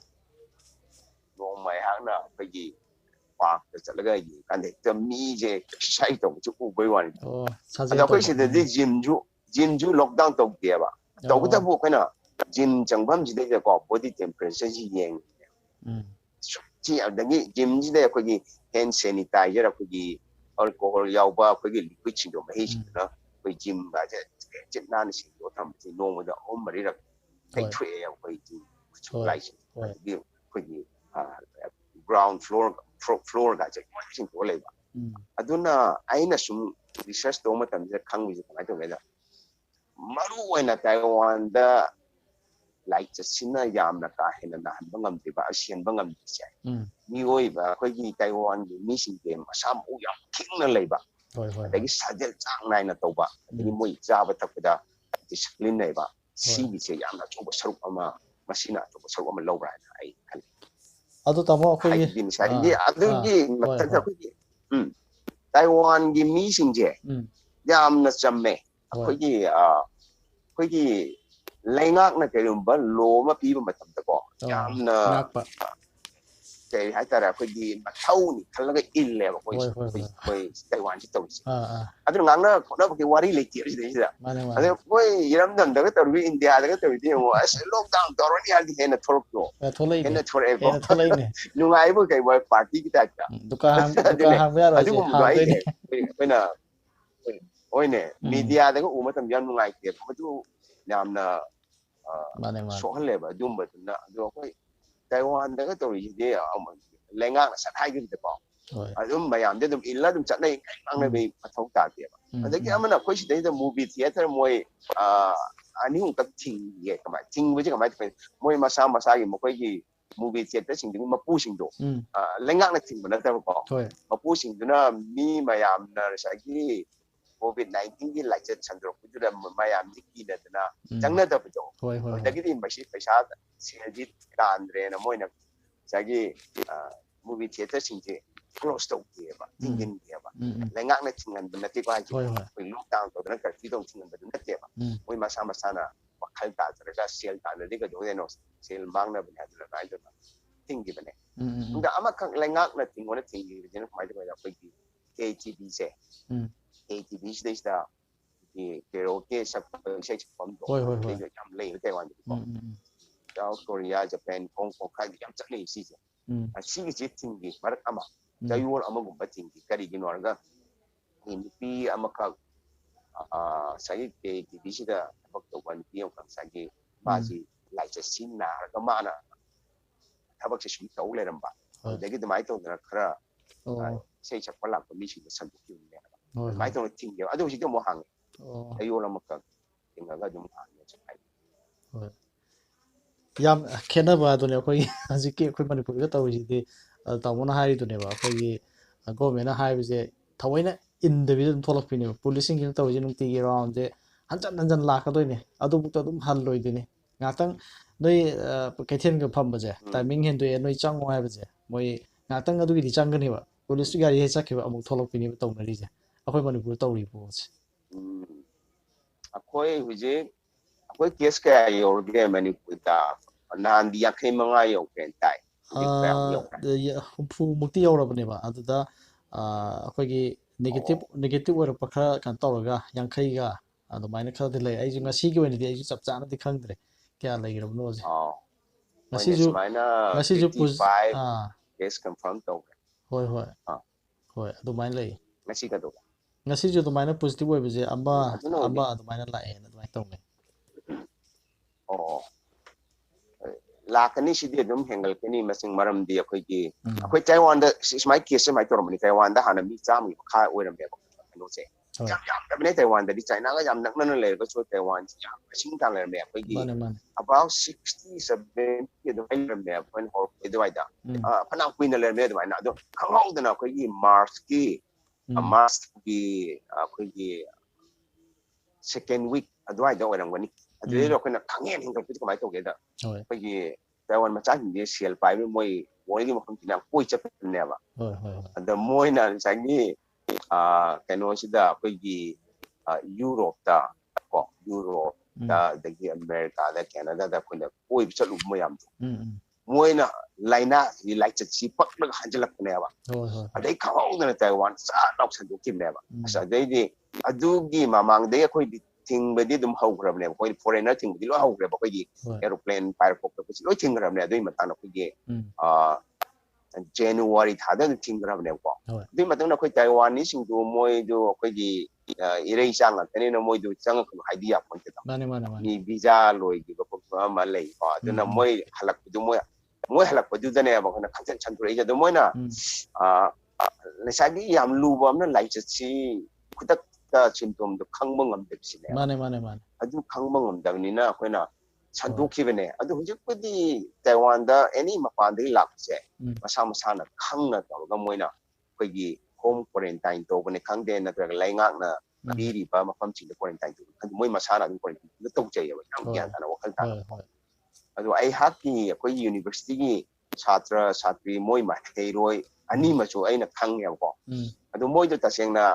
ꯅꯣꯡꯃ ꯑꯩꯍꯥꯛꯅ ꯑꯩꯈꯣꯏꯒꯤ ꯄꯥꯔꯛꯇ ꯆꯠꯂꯒ ꯌꯦꯡꯀꯥꯟꯗ ꯍꯦꯛꯇ ꯃꯤꯁꯦ ꯑꯦꯛꯁꯔꯁꯥꯏꯁ ꯇꯧꯕꯁꯨ ꯎꯕꯩ ꯋꯥꯅꯤ. ꯑꯗꯣ ꯑꯩꯈꯣꯏ ꯁꯤꯗꯗꯤ ꯖꯤꯝꯁꯨ ꯂꯣꯛꯗꯥꯎꯟ ꯇꯧꯗꯦꯕ. ꯇꯧꯕꯇꯕꯨ ꯑꯩꯈꯣꯏꯅ ꯖꯤꯝ ꯆꯪꯐꯝꯁꯤꯗꯩꯗꯀꯣ ꯕꯣꯗꯤ ꯇꯦꯝꯄꯔꯦꯆꯔꯁꯤ ꯌꯦꯡꯉꯦ. ꯁꯤ ꯑꯗꯒꯤ ꯖꯤꯝꯁꯤꯗ ꯑꯩꯈꯣꯏꯒꯤ ꯍꯦꯟ ꯁꯦꯅꯤꯇꯥꯏꯖꯔ ꯑꯩꯈꯣꯏꯒꯤ ꯑꯜꯀꯣꯍꯣꯜ ꯌꯥꯎꯕ ꯑꯩꯈꯣꯏꯒꯤ ꯂꯤꯀ꯭ꯋꯤꯗꯁꯤꯡꯗꯣ ꯃꯍꯤꯁꯤꯡꯗꯨꯅ ꯑꯩꯈꯣꯏ ꯖꯤꯝꯒꯁꯦ ꯆꯤꯠ ꯅꯥꯟꯅ ꯁꯦꯡꯗꯣꯛꯑ ꯊꯝꯕꯁꯤ ꯅꯣꯡꯃꯗ 3-4ꯔꯛ ꯇꯩꯊꯣꯛꯑꯦ ꯑꯩꯈꯣꯏ ꯖꯤꯝ ꯈꯨꯠꯁꯨꯃꯥꯏꯁꯤꯡ. ꯑꯗꯒꯤ ꯑꯩꯈꯣꯏꯒꯤ ꯒ꯭ꯔꯥꯎꯟ ꯐ꯭ꯂꯣꯔꯒꯁꯦ ꯂꯣꯏꯅ ꯁꯦꯡꯗꯣꯛꯑ ꯂꯩꯕ. ꯑꯗꯨꯅ ꯑꯩꯅ ꯁꯨꯝ ꯔꯤꯁꯔꯁ ꯇꯧꯕ ꯃꯇꯝꯁꯤꯗ ꯈꯪꯕꯁꯦ ꯀꯃꯥꯏꯅ ꯇꯧꯒꯦꯗ ꯃꯔꯨ ꯑꯣꯏꯅ ꯇꯥꯏꯋꯥꯟꯗ ꯂꯥꯏꯆꯠꯁꯤꯅ ꯌꯥꯝꯅ ꯀꯥ ꯍꯦꯟꯅ ꯅꯥꯍꯟꯕ ꯉꯝꯗꯦꯕ ꯁꯤꯍꯟꯕ ꯉꯝꯗ꯭ꯔꯤꯁꯦ ꯃꯤꯑꯣꯏꯕ ꯑꯩꯈꯣꯏꯒꯤ ꯇꯥꯏꯋꯥꯟꯒꯤ ꯃꯤꯁꯤꯡꯁꯦ ꯃꯁꯥ ꯃꯎ ꯌꯥꯝ ꯈꯤꯡꯅ ꯂꯩꯕ. ꯑꯗꯒꯤ ꯁꯥꯖꯦꯜ ꯆꯥꯡ ꯅꯥꯏꯅ ꯇꯧꯕ. ꯑꯗꯒꯤ ꯃꯣꯏ ꯆꯥꯕ ꯊꯛꯄꯗ ꯗꯤꯁꯤꯄ꯭ꯂꯤꯟ ꯂꯩꯕ. ꯁꯤꯒꯤꯁꯦ ꯌꯥꯝꯅ ꯑꯆꯧꯕ ꯁꯔꯨꯛ ꯑꯃ ꯃꯁꯤꯅ ꯑꯆꯧꯕ ꯁꯔꯨꯛ ꯑꯃ ꯂꯧꯕ꯭ꯔꯥ ꯍꯥꯏꯅ ꯑꯩ ꯈꯜꯂꯤ. ꯑꯗꯨ ꯇꯥꯃꯣ ꯑꯩꯈꯣꯏꯒꯤ ꯍꯥꯏꯕꯗꯤ ꯉꯁꯥꯏꯒꯤ ꯑꯗꯨꯒꯤ ꯃꯊꯛꯇ ꯑꯩꯈꯣꯏꯒꯤ ꯇꯥꯏꯋꯥꯟꯒꯤ ꯃꯤꯁꯤꯡꯁꯦ ꯌꯥꯝꯅ ꯆꯝꯃꯦ. ꯑꯩꯈꯣꯏꯒꯤ ꯂꯩꯉꯥꯛꯅ ꯀꯔꯤꯒꯨꯝꯕ ꯂꯣ ꯑꯃ ꯄꯤꯕ ꯃꯇꯝꯗꯀꯣ ꯌꯥꯝꯅ ꯀꯩ ꯍꯥꯏꯇꯥꯔꯦ ꯑꯩꯈꯣꯏꯒꯤ ꯃꯊꯧꯅꯤ ꯈꯜꯂꯒ ꯏꯜꯂꯦꯕ ꯑꯩꯈꯣꯏ ꯇꯥꯏꯋꯥꯟꯁꯤ ꯇꯧꯔꯤꯁꯦ. ꯑꯗꯨꯅ ꯉꯥꯡꯅ ꯈꯣꯠꯅꯕꯒꯤ ꯋꯥꯔꯤ ꯂꯩꯇꯦꯕ ꯁꯤꯗꯩꯁꯤꯗ. ꯑꯗ ꯑꯩꯈꯣꯏ ꯏꯔꯝꯗꯝꯗꯒ ꯇꯧꯔꯤꯕ ꯏꯟꯗꯤꯌꯥꯗꯒ ꯇꯧꯔꯤꯗꯤ ꯌꯦꯡꯉꯣ ꯑꯁ ꯂꯣꯛꯗꯥꯎꯟ ꯇꯧꯔꯅꯤ ꯍꯥꯏꯔꯗꯤ ꯍꯦꯟꯅ ꯊꯣꯛꯂꯛꯇ꯭ꯔꯣ? ꯍꯦꯟꯅ ꯊꯣꯔꯛꯑꯦꯀꯣ. ꯅꯨꯡꯉꯥꯏꯕ ꯀꯩ ꯄꯥꯔꯇꯤꯒꯤ ꯇꯥꯏꯞꯇ. ꯑꯗꯨꯅꯦ ꯑꯗꯨꯒꯨꯝꯕꯗꯣ ꯑꯩꯈꯣꯏꯅ ꯍꯣꯏꯅꯦ ꯃꯤꯗꯤꯌꯥꯗꯒ ꯎꯕ ꯃꯇꯝꯗ ꯌꯥꯝ ꯅꯨꯡꯉꯥꯏꯇꯦꯕ. ꯃꯗꯨ ꯌꯥꯝꯅ ꯁꯣꯛꯍꯜꯂꯦꯕ ꯑꯗꯨꯝꯕꯗꯨꯅ. ꯑꯗꯣ ꯑꯩꯈꯣꯏ ꯇꯥꯏꯋꯥꯟꯗꯒ ꯇꯧꯔꯤꯁꯤꯗꯤ ꯂꯩꯉꯥꯛꯅ ꯁꯠ ꯍꯥꯏꯈꯤꯕꯗꯀꯣ ꯑꯗꯨꯝ ꯃꯌꯥꯝꯗꯤ ꯑꯗꯨꯝ ꯏꯜꯂ ꯑꯗꯨꯝ ꯆꯠꯅꯩ ꯀꯩ ꯉꯥꯡꯅꯕꯒꯤ ꯃꯊꯧ ꯇꯥꯗꯦꯕ. ꯑꯗꯒꯤ ꯑꯃꯅ ꯑꯩꯈꯣꯏ ꯁꯤꯗꯩꯗ ꯃꯨꯚꯤ ꯊꯤꯌꯦꯇꯔ ꯃꯣꯏ 2-3ꯈꯛ ꯊꯤꯡꯉꯦ. ꯊꯤꯡꯕꯁꯦ ꯀꯃꯥꯏꯅ ꯇꯧꯏ? ꯃꯣꯏ ꯃꯁꯥ ꯃꯁꯥꯒꯤ ꯃꯈꯣꯏꯒꯤ ꯃꯨꯚꯤ ꯊꯤꯌꯦꯇꯔꯁꯤꯡꯗꯨꯒꯤ ꯃꯄꯨꯁꯤꯡꯗꯣ ꯂꯩꯉꯥꯛꯅ ꯊꯤꯡꯕ ꯅꯠꯇꯕꯀꯣ ꯃꯄꯨꯁꯤꯡꯗꯨꯅ ꯃꯤ ꯃꯌꯥꯝꯅ ꯉꯁꯥꯏꯒꯤ COVID-19ꯒꯤ ꯂꯥꯏꯆꯠ ꯁꯟꯗꯣꯔꯛꯄꯗꯨꯗ ꯃꯌꯥꯝꯁꯤ ꯀꯤꯅꯗꯅ ꯆꯪꯅꯗꯕꯗꯣ. ꯑꯗꯒꯤꯗꯤ ꯃꯁꯤ ꯄꯩꯁꯥ ꯁꯦꯜꯗꯤ ꯇꯥꯟꯗ꯭ꯔꯦꯅ ꯃꯣꯏꯅ ꯉꯁꯥꯏꯒꯤ ꯃꯨꯚꯤ ꯊꯤꯌꯦꯇꯔꯁꯤꯡꯁꯦ ꯀ꯭ꯂꯣꯁ ꯇꯧꯗꯦꯕ ꯊꯤꯡꯖꯤꯟꯗꯦꯕ. ꯂꯩꯉꯥꯛꯅ ꯊꯤꯡꯍꯟꯕ ꯅꯠꯇꯦꯀꯣ ꯍꯥꯏꯁꯦ. ꯑꯩꯈꯣꯏ ꯂꯣꯛꯗꯥꯎꯟ ꯇꯧꯗꯅ ꯀꯔꯐ꯭ꯌꯨ ꯇꯧ ꯊꯤꯡꯍꯟꯕꯗꯨ ꯅꯠꯇꯦꯕ. ꯃꯣꯏ ꯃꯁꯥ ꯃꯁꯥꯅ ꯋꯥꯈꯜ ꯇꯥꯖꯔꯒ ꯁꯦꯜ ꯇꯥꯟꯅꯗꯤ ꯀꯩꯗꯧꯗꯣꯏꯅꯣ? ꯁꯦꯜ ꯃꯥꯡꯅꯕꯅꯦ ꯍꯥꯏꯗꯅ ꯑꯗꯨꯃꯥꯏꯅ ꯇꯧꯅ ꯊꯤꯡꯈꯤꯕꯅꯦ. ꯑꯗ ꯑꯃꯈꯛ ꯂꯩꯉꯥꯛꯅ ꯊꯤꯡꯈꯤꯕꯁꯤꯅ ꯀꯃꯥꯏꯅ ꯇꯧꯒꯦꯗ ꯑꯩꯈꯣꯏꯒꯤ KTVꯁꯦ KTVꯁꯤꯗꯩꯁꯤꯗ ꯀꯦꯔꯣꯀꯦ ꯁꯛꯄ ꯏꯁꯩ ꯁꯛꯐꯝꯗꯣ ꯑꯗꯩꯗ ꯌꯥꯝ ꯂꯩꯕ ꯇꯥꯏꯋꯥꯟꯗꯗꯤꯀꯣ. ꯁꯥꯎꯠ ꯀꯣꯔꯤꯌꯥ ꯖꯄꯥꯟ ꯍꯣꯡꯀꯣꯡ ꯈꯔꯗꯤ ꯌꯥꯝ ꯆꯠꯅꯩ ꯁꯤꯁꯦ. ꯁꯤꯒꯤꯁꯤ ꯊꯤꯡꯈꯤ ꯃꯔꯛ ꯑꯃ ꯆꯌꯣꯜ ꯑꯃꯒꯨꯝꯕ ꯊꯤꯡꯈꯤ. ꯀꯔꯤꯒꯤꯅꯣ ꯍꯥꯏꯔꯒ ꯅꯨꯄꯤ ꯑꯃꯈꯛ ꯉꯁꯥꯏꯒꯤ KTVꯁꯤꯗ ꯊꯕꯛ ꯇꯧꯕ ꯅꯨꯄꯤ ꯑꯃꯈꯛ ꯉꯁꯥꯏꯒꯤ ꯃꯥꯁꯤ ꯂꯥꯏꯆꯠꯁꯤ ꯅꯥꯔꯒ ꯃꯥꯅ ꯊꯕꯛꯁꯦ ꯁꯨꯝ ꯇꯧ ꯂꯩꯔꯝꯕ. ꯑꯗꯨꯗꯒꯤ ꯑꯗꯨꯃꯥꯏꯅ ꯇꯧꯗꯅ ꯈꯔ ꯏꯁꯩ ꯁꯛꯄ ꯂꯥꯛꯄ ꯃꯤꯁꯤꯡꯗ ꯁꯟꯗꯣꯛꯈꯤꯕꯅꯦ. ꯑꯗꯨꯃꯥꯏꯅ ꯇꯧꯅ ꯊꯤꯡꯒꯦꯕ. ꯑꯗꯨ ꯍꯧꯖꯤꯛꯇꯤ ꯑꯃꯨꯛ ꯍꯥꯡꯉꯦ. ꯆꯌꯣꯜ ꯑꯃꯈꯛ ꯊꯤꯡꯉꯒ ꯑꯗꯨꯝ ꯍꯥꯡꯉꯦ. ꯌꯥꯝ ꯈꯦꯠꯅꯕ ꯑꯗꯨꯅꯦ ꯑꯩꯈꯣꯏꯒꯤ ꯍꯧꯖꯤꯛꯀꯤ ꯑꯩꯈꯣꯏ ꯃꯅꯤꯄꯨꯔꯗ ꯇꯧꯔꯤꯁꯤꯗꯤ ꯇꯥꯃꯣꯅ ꯍꯥꯏꯔꯤꯗꯨꯅꯦꯕ ꯑꯩꯈꯣꯏꯒꯤ ꯒꯣꯔꯃꯦꯟꯅ ꯍꯥꯏꯕꯁꯦ ꯊꯑꯣꯏꯅ ꯏꯟꯗꯕꯤꯗ ꯑꯗꯨꯝ ꯊꯣꯛꯂꯛꯄꯤꯅꯦꯕ. ꯄꯨꯂꯤꯁꯁꯤꯡꯁꯤꯅ ꯇꯧꯔꯤꯁꯦ ꯅꯨꯡꯇꯤꯒꯤ ꯔꯥꯎꯟꯁꯦ ꯍꯟꯖꯟ ꯍꯟꯖꯟ ꯂꯥꯛꯀꯗꯣꯏꯅꯦ. ꯑꯗꯨꯕꯨꯛꯇ ꯑꯗꯨꯝ ꯍꯜꯂꯣꯏꯗꯣꯏꯅꯦ. ꯉꯥꯛꯇꯪ ꯅꯣꯏ ꯀꯩꯊꯦꯜꯒ ꯐꯝꯕꯁꯦ ꯇꯥꯏꯃꯤꯡ ꯍꯦꯟꯗꯣꯛꯑꯦ ꯅꯣꯏ ꯆꯪꯉꯣ ꯍꯥꯏꯕꯁꯦ ꯃꯣꯏ ꯉꯥꯛꯇꯪ ꯑꯗꯨꯒꯤꯗꯤ ꯆꯪꯒꯅꯦꯕ. ꯄꯨꯂꯤꯁꯇꯤ ꯒꯥꯔꯤ ꯍꯦꯛ ꯆꯠꯈꯤꯕ ꯑꯃꯨꯛ ꯊꯣꯛꯂꯛꯄꯤꯅꯦꯕ ꯇꯧꯅꯔꯤꯁꯦ. ꯑꯩꯈꯣꯏ ꯃꯅꯤꯄꯨꯔꯗ ꯇꯧꯔꯤꯕ ꯄꯣꯠꯁꯦ. ꯑꯩꯈꯣꯏ ꯍꯧꯖꯤꯛ ꯑꯩꯈꯣꯏ ꯀꯦꯁ ꯀꯌꯥ ꯌꯧꯔꯒꯦ ꯃꯅꯤꯄꯨꯔꯗ? ꯅꯍꯥꯟꯗꯤ 55 ꯌꯧꯈ꯭ꯔꯦꯅ ꯇꯥꯏ. ꯍꯧꯖꯤꯛ ꯀꯌꯥꯃꯨꯛ ꯌꯧꯈ꯭ꯔꯦ? 60ꯃꯨꯛꯇꯤ ꯌꯧꯔꯕꯅꯦꯕ. ꯑꯗꯨꯗ ꯑꯩꯈꯣꯏꯒꯤ ꯅꯦꯒꯦꯇꯤꯚ ꯑꯣꯏꯔꯛꯄ ꯈꯔ ꯀꯩꯅꯣ ꯇꯧꯔꯒ 50ꯒ ꯑꯗꯨꯃꯥꯏꯅ ꯈꯔꯗꯤ ꯂꯩ. ꯑꯩꯁꯨ ꯉꯁꯤꯒꯤ ꯑꯣꯏꯅꯗꯤ ꯑꯩꯁꯨ ꯆꯞ ꯆꯥꯅꯗꯤ ꯈꯪꯗ꯭re ꯀꯌꯥ ꯂꯩꯈ꯭ꯔꯕꯅꯣꯁꯦ. ꯉꯁꯤꯁꯨ ꯀꯦꯁ ꯀꯟꯐꯥꯔꯝ ꯇꯧꯈ꯭ꯔꯦ. ꯍꯣꯏ ꯑꯗꯨꯃꯥꯏꯅ ꯂꯩ. ꯉꯁꯤ ꯀꯩꯗꯧꯕ? ꯉꯁꯤꯁꯨ ꯑꯗꯨꯃꯥꯏꯅ ꯄꯣꯖꯤꯇꯤꯚ ꯑꯣꯏꯕꯁꯦ ꯑꯃ ꯑꯗꯨꯃꯥꯏꯅ ꯂꯥꯛꯑꯦꯅ ꯑꯗꯨꯃꯥꯏꯅ ꯇꯧꯅꯩ. lakani sidi dum hengal kini masing maram di akoi Taiwan da my case my torom ni Taiwan da hana mi cham kha oiram be no se yam da Taiwan da di China ga yam nak nan le so Taiwan yam sing tang le me about 60 70 do oiram be when hor pe do da phana queen le me do na do khang hong da na Mars ki second week adwai da oiram gani adu ro kana khangen hingal pi kamai to ge da Taiwan ma cha ni sial pai moi moi gi ma kham tinang poi chap ne ba da moi na sangi kano sida gi Europe da ko Europe da gi America da Canada da kun da poi bi chalu mo yam moi na laina ni lai chat si pak la hanjalak ne ba adai khawang na Taiwan sa lok san du kim ne ba sa dai di adu gi mamang dai khoi di ting ba di dum hau grab ne khoi foreigner ting di lo hau grab khoi di aeroplane pirate ko lo ting grab ne doi mata na khoi gi January tha da ting grab ne ko doi mata na khoi Taiwan ni sing du moi du khoi gi irei sang la tene no moi du sang ko idea point ta ni visa loi gi ko ma lei ko adu na moi halak du moi halak du da ne ba ko na khan chan thurei ja du moi na na sa gi yam lu bom na lai cha chi kudak ta symptom do khangmang am deb sine mane adu khangmang am da ni na khoi na sandu ki bene adu hujik pudi Taiwan da any mapan de lak se masa na khang na to ga moi na khoi gi home quarantine to bane khang de na tra lai ngak na bi ri ba mafam chi de quarantine to kan moi masa na quarantine na to che ya yang yan ta na wakal ta adu ai hak ki khoi university gi chatra chatri moi ma thei roi ani ma chu ai na khang ya ko adu moi do ta seng na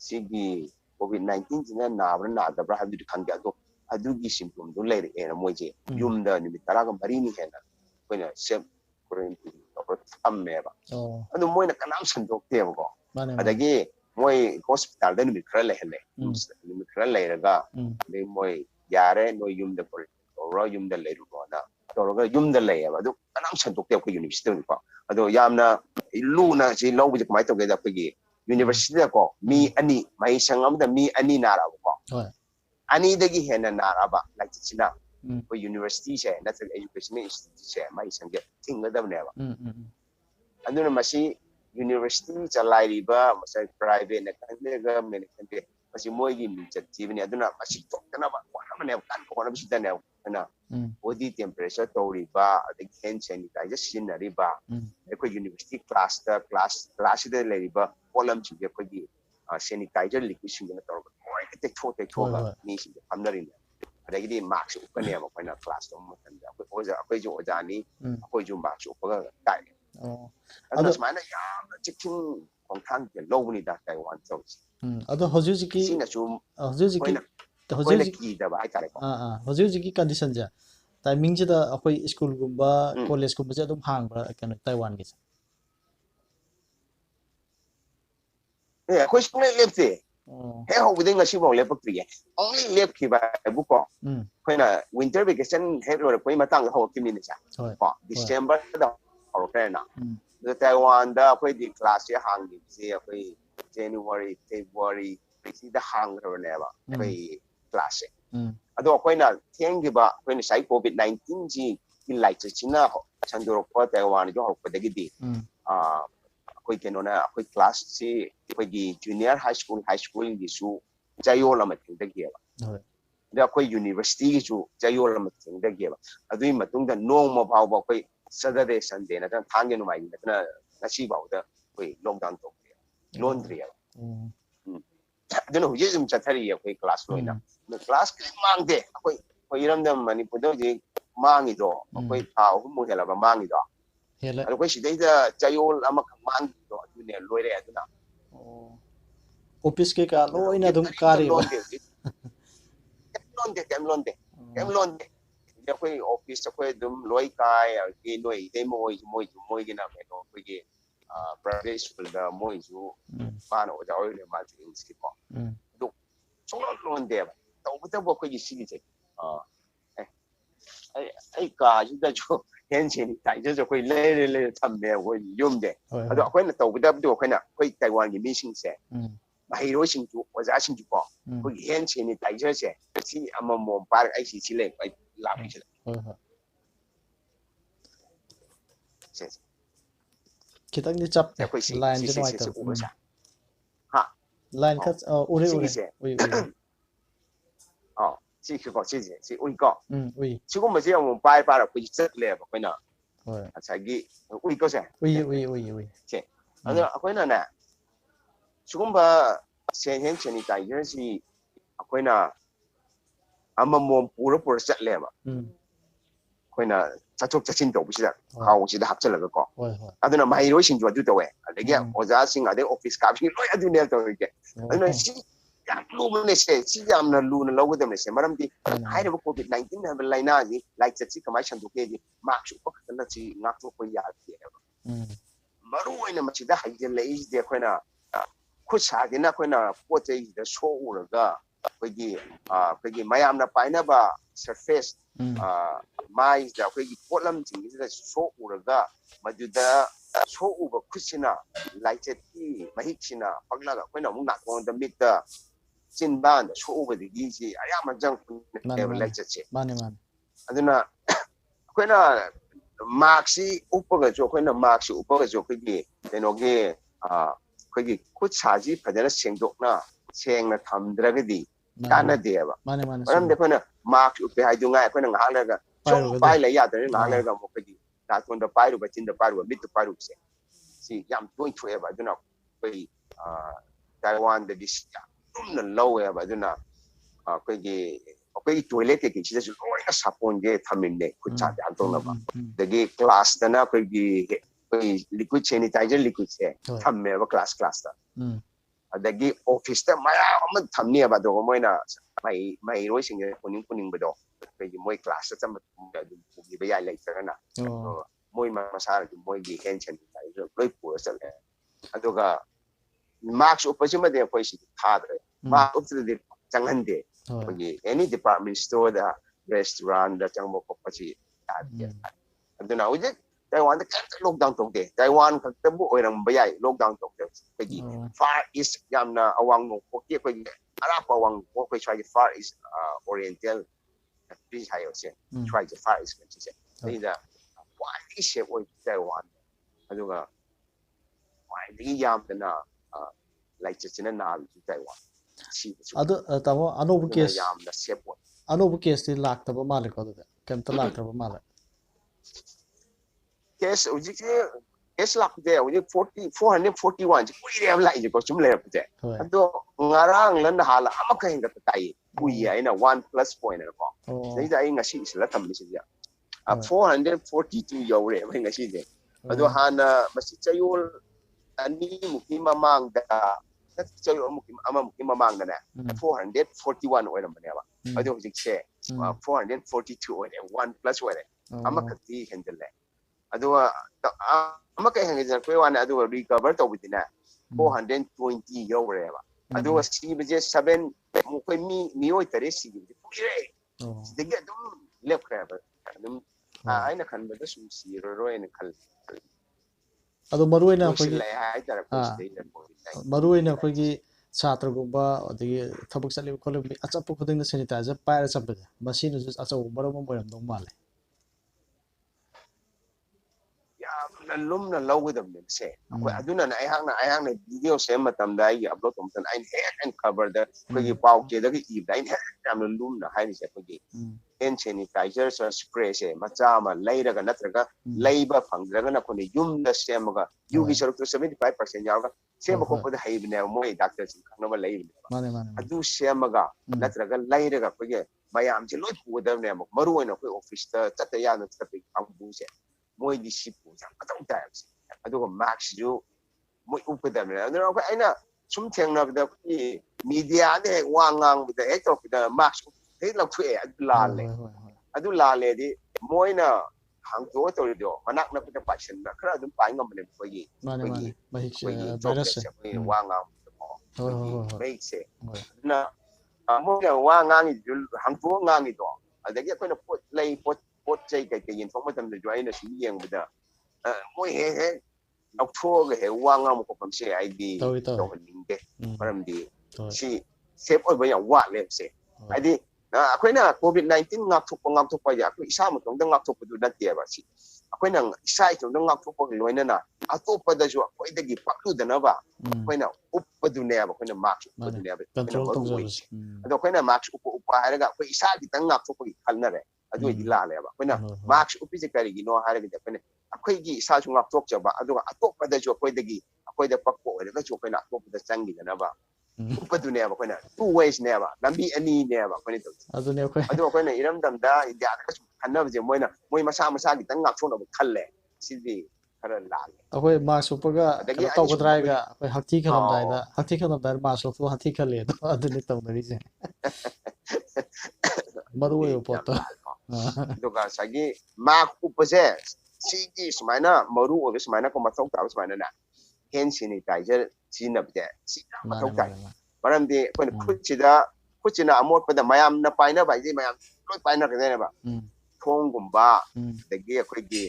sigi COVID19 jina na da bra habdu khang ga do adu gi symptom do le e na moi je yum da ni tara ga bari ni hena ko na sem quarantine ko am me ba adu moi na kanam san dok te ko adagi moi hospital da ni khra le hele ni khra le ga le moi yare no yum da ko ro yum da le ru na to ga yum da le ba adu kanam san dok te ko university ni ko adu yamna lu na ji lo bi mai to ga da ko gi University ko mi ani mai sangam da mi ani na ra ko ani da gi hena na ra ba like china ko university se natural education institute se mai sangge thing da ne ba anduna masi university chalai ri ba masai private na kan ne ga men kan te masi moi gi mi chat ji ne aduna masi to kana ba ko na ne kan ko na bi da ne na body temperature to ri ba the hand sanitizer sin ri ba ko university class da class da le ri ba column chi ko gi sanitizer liquid sin na to ko te tho ga ni sin amna ri adagi di mask ko ne ma ko na class to mo kan da ko jo oja ni ko jo mask ko ga dai adu mana ya chikin kong thang ke lo ni da Taiwan so adu hojujiki sin na chu hojujiki hojujiki da ba ai kare ko hojujiki condition ja timing jida akoi school gumba college gumba ja dum hang ba kan Taiwan gi ko school le te he ho within a shibo le pak tri only le ki ba bu ko ko na winter vacation he ro ko ma tang ho ki min cha ko December da ho pe na the Taiwan da ko di class ya hang di se ko January February si da hang ro ne ba ko class ado ko na tiang gi ba ko ni sai COVID19 ji ki lai chi china chan do ko Taiwan jo ho ko de gi di ko ke no na ko class si ko gi junior high school gi su jayo la ma ting de gi ba da ko university gi su jayo la ma ting de gi ba adui matung da nong ma phao ba ko Saturday Sunday na thang ge no mai na na si ba da ko lockdown to laundry ya do no ji zum cha thari ya ko class lo na class ki mang de ko iram da Manipur do ji mang i do ko thao hu mo hela ba mang i do hela ko si dai da jayo ama mang do du ne loi re aduna office ke ka lo ina dum kari ba kem lon de ya ko office ko dum loi kai ki noi dei moi gi na me no ko gi private school da moi ju pa no da oi le ma ji ski ko do so lon de to bu ta bo ko gi si ji ai ka ji da jo hen chen tai jo ko le tham me wo yum de ado ko na to bu da do ko na ko Taiwan gi mi sing se mai ro sing ju wa za sing ju ko ko hen chen ni tai jo se si ama mo par ai si le ai la bi se kitang ni chap Sẽ khôi sĩ line sẽ je sẽ noi sẽ ta sẽ ủa sao ha line cut uri sẽ uri sẽ ui ui sẽ cái có sẽ ui có ui chỉ có mà chỉ ông bài bài là quỳ chất lệ và quên nào oi sai cái ui có sao ui ui ui ui sẽ anh nói quên nào nè chỉ có mà sẽ hiện trên cái cái gì quên nào ama mồm pura pura chất lệ mà quên nào chắc chắn chắc chắn đâu biết là how chỉ đã hấp dẫn là có anh nói mai rồi xin cho tôi đâu vậy đấy cái ở giá xin ở đây office card xin rồi anh nói đâu cái anh nói gì ya lu mana se si jam na lu na logo dem se maram di hai da COVID-19 na belai na ni like si kamai chan to ke di mak chu ko na si ngak to ko ya ti maru ina ma chi da hai je le is de ko na khu sa di na ko na po te da so u ra ga ko gi mayam na pai na ba surface mai da ko gi polam chi ni da so u ra ga ma ju da so u ba khu sina like ti ma hi china pagla ga ko na mu na ko da mit da trên ban số over the easy ai mà chẳng đều lấy chất mane man aduna quên là maxi upper cái chỗ quên là maxi upper cái chỗ cái gì để nó cái gì cút xả gì phải là xem được na xem là thầm ra cái gì cái này đẹp à mane man mà để quên là maxi upper hai đứa ngay quên là ngã lên cái chỗ bay lấy ra tới ngã lên cái một cái gì đã tuần đã bay được và trên đã bay được mid đã bay được xem si yam đuôi thuê vậy aduna cái Taiwan để đi na low ya ba duna cái toilet cái chỉ là oi na sapon ge thamin ne ku cha dan tong na ba de class ta na cái liquid sanitizer liquid se tham me ba class ta de office ta ma ma tham ne ba do mo na mai roi sing kuning ba do cái moi class ta ma du gi ba ya lai ta na moi ma sa ri moi gi hand sanitizer loi pu sa le aduga max opposite de ko si tha de ma opposite de changan de ko any department store da restaurant da chang mo ko pa si aduna uje Taiwan da kan lockdown tong de Taiwan ka ta bu oi rang ba yai lockdown tong de ko far east yam na awang no ko ke ko ara pa awang ko ko try far east oriental please hayo se try the far east kan se ni da why is it oi Taiwan aduga why di yam na like just in a nal Taiwan ado tamo anobu case ti lakta ba male ko da kem ta lakta ba male case uji case lak de uji 441 ku ire lai ji ko chum le pe ado ngarang lan hala ama ka hinga ta tai ku ya ina 1 plus point ko nei da inga si isla tam si ya 442 yore mai nga si de ado hana masi chayul ani mukim mamang da chayul mukim mamang da na 441 oi ram ne ba ado hojik che 442 oi 1 plus oi ama ka ti hendle ado ama ka hengja ko wan ado recover to bidina 420 yore ba ado si beje 7 mu ko mi oi tare si de pure de ga dum lep ka ba dum aina kan ba da sum si ro ina kal ado maruina akhoi satra gumba odigi thabuk chali khole achapu khuding sanitizer paira chapbe masinu ju achaw marom boyam dong male na lum na low with them se ko aduna na ai hang na video se matam da ai upload tom tan ai head and cover da ko gi pau ke da gi i da ai am na lum na hai se ko gi hand sanitizer so spray se macha ma lai da ga natraga laiba phang da ga na ko ni yum da se ma ga yu gi saruk 75% yaw ga se ma ko da hai bne moi doctor sin khang na lai mane adu se ma ga natraga lai da ga ko ge mayam je loi pu da ne ma maru na ko office ta ta ya na ta pe ang bu se moi disipu yang atau tak aduh max ju moi upadam na ano ko aina sum theng na da media ne wangang da eto da max he la thue adu la le di moi na hang to to do manak na pita passion na kra dum pai ngam ne ko yi virus wangang mai se na mo ga wangang ju hang to ngang do adagi ko na pot lay pot chơi cái nhìn phong tâm để cho anh là sĩ diện bây giờ mỗi hệ học thua cái hệ quang ngang một phần xe ai đi đâu hình định đấy mà làm gì si xếp ở bây giờ quạt lên xe ai đi khuyên là COVID-19 ngọc thuộc bây giờ quỹ sao mà chúng ta ngọc thuộc được đất tiền mà si ꯑꯩꯈꯣꯏꯅ ꯏꯁꯥ ꯏꯇꯣꯝꯇ ꯉꯥꯛꯊꯣꯛꯄꯒ ꯂꯣꯏꯅꯅ ꯑꯇꯣꯞꯄꯗꯁꯨ ꯑꯩꯈꯣꯏꯗꯒꯤ ꯄꯛꯂꯨꯗꯅꯕ ꯑꯩꯈꯣꯏꯅ ꯎꯞꯄꯗꯨꯅꯦꯕ ꯑꯩꯈꯣꯏꯅ ꯃꯥꯛꯁ ꯎꯞꯄꯗꯨꯅꯦꯕ ꯑꯩꯈꯣꯏꯅ ꯃꯔꯨ ꯑꯣꯏꯔꯤꯁꯦ ꯑꯗꯣ ꯑꯩꯈꯣꯏꯅ ꯃꯥꯛꯁ ꯎꯞꯄ ꯍꯥꯏꯔꯒ ꯑꯩꯈꯣꯏ ꯏꯁꯥ ꯈꯤꯇꯪ ꯉꯥꯛꯊꯣꯛꯄꯒꯤ ꯈꯟꯅꯔꯦ ꯑꯗꯨ ꯑꯣꯏꯗꯤ ꯂꯥꯜꯂꯦꯕ ꯑꯩꯈꯣꯏꯅ ꯃꯥꯛꯁ ꯎꯞꯄꯤꯁꯦ ꯀꯔꯤꯒꯤꯅꯣ ꯍꯥꯏꯔꯒꯗꯤ ꯑꯩꯈꯣꯏꯅ ꯑꯩꯈꯣꯏꯒꯤ ꯏꯁꯥꯁꯨ ꯉꯥꯛꯊꯣꯛꯆꯕ ꯑꯗꯨꯒ ꯑꯇꯣꯞꯄꯗꯁꯨ ꯑꯩꯈꯣꯏꯗ ꯄꯛꯄ ꯑꯣꯏꯔꯒꯁꯨ ꯑꯩꯈꯣꯏꯅ ꯑꯇꯣꯞꯄꯗ ꯆꯪꯈꯤꯗꯅꯕ ꯎꯞꯄꯗꯨꯅꯦꯕ ꯑꯩꯈꯣꯏꯅ ꯇꯨ ꯋꯦꯁꯅꯦꯕ ꯂꯝꯕꯤ ꯑꯅꯤꯅꯦꯕ ꯑꯩꯈꯣꯏꯅ ꯇꯧꯔꯤꯁꯦ ꯑꯗꯣ ꯑꯩꯈꯣꯏꯅ ꯏꯔꯝꯗꯝꯗ ꯏꯟꯗꯤꯌꯥꯗ ꯁꯨꯝ ꯈꯟꯅꯕꯁꯦ ꯃꯣꯏ ꯃꯁꯥ ꯃꯁꯥ ꯈꯤꯇꯪ ꯉꯥꯛꯊꯣꯛꯅꯕ ꯈꯜꯂꯦ ꯁꯤꯗꯤ ꯈꯔ ꯂꯥꯜꯂꯦ ꯑꯩꯈꯣꯏ ꯃꯥꯛꯁ ꯎꯞꯄꯒ ꯑꯗꯒꯤ ꯀꯩꯅꯣ ꯇꯧꯒꯗ꯭ꯔꯥ ꯑꯩꯈꯣꯏ ꯍꯥꯏꯒ ꯑꯩꯈꯣꯏ ꯍꯛꯊꯤ ꯈꯜꯂꯝꯗꯥꯏꯗ ꯃꯥꯛꯁ ꯂꯧꯊꯣꯛ ꯍꯛꯊꯤ ꯈꯜꯂꯦ ꯑꯗꯣ ꯑꯗꯨꯅꯤ ꯇꯧꯅꯔꯤꯁꯦ ꯃꯔꯨ ꯑꯗꯨꯗꯤ ꯑꯣꯏꯕ ꯌꯥꯝ ꯄꯣꯠꯇꯣ ꯂꯥꯜꯂꯦꯀꯣ ꯑꯗꯨꯒ ꯉꯁꯥꯏꯒꯤ ꯃꯥꯛꯁ ꯎꯞꯄꯁꯦ ꯁꯤꯒꯤ ꯁꯨꯃꯥꯏꯅ ꯃꯔꯨ ꯑꯣꯏꯕ ꯁꯨꯃꯥꯏꯅ ꯃꯊꯧ ꯇꯥꯕ ꯁꯨꯃꯥꯏꯅꯅꯦ ꯍꯦꯟ ꯁꯦꯅꯤꯇꯥꯏꯖꯔ ꯁꯤꯖꯤꯟꯅꯕꯁꯦ ꯁꯤ ꯌꯥꯝ ꯃꯊꯧ ꯇꯥꯏ ꯃꯔꯝꯗꯤ ꯑꯩꯈꯣꯏꯅ ꯈꯨꯠꯁꯤꯅ ꯑꯃꯣꯠꯄꯗ ꯃꯌꯥꯝꯅ ꯄꯥꯏꯅꯕ ꯍꯥꯏꯁꯦ ꯃꯌꯥꯝ ꯂꯣꯏ ꯄꯥꯏꯅꯔꯛꯀꯗꯣꯏꯅꯦꯕ ꯊꯣꯡꯒꯨꯝꯕ ꯑꯗꯒꯤ ꯑꯩꯈꯣꯏꯒꯤ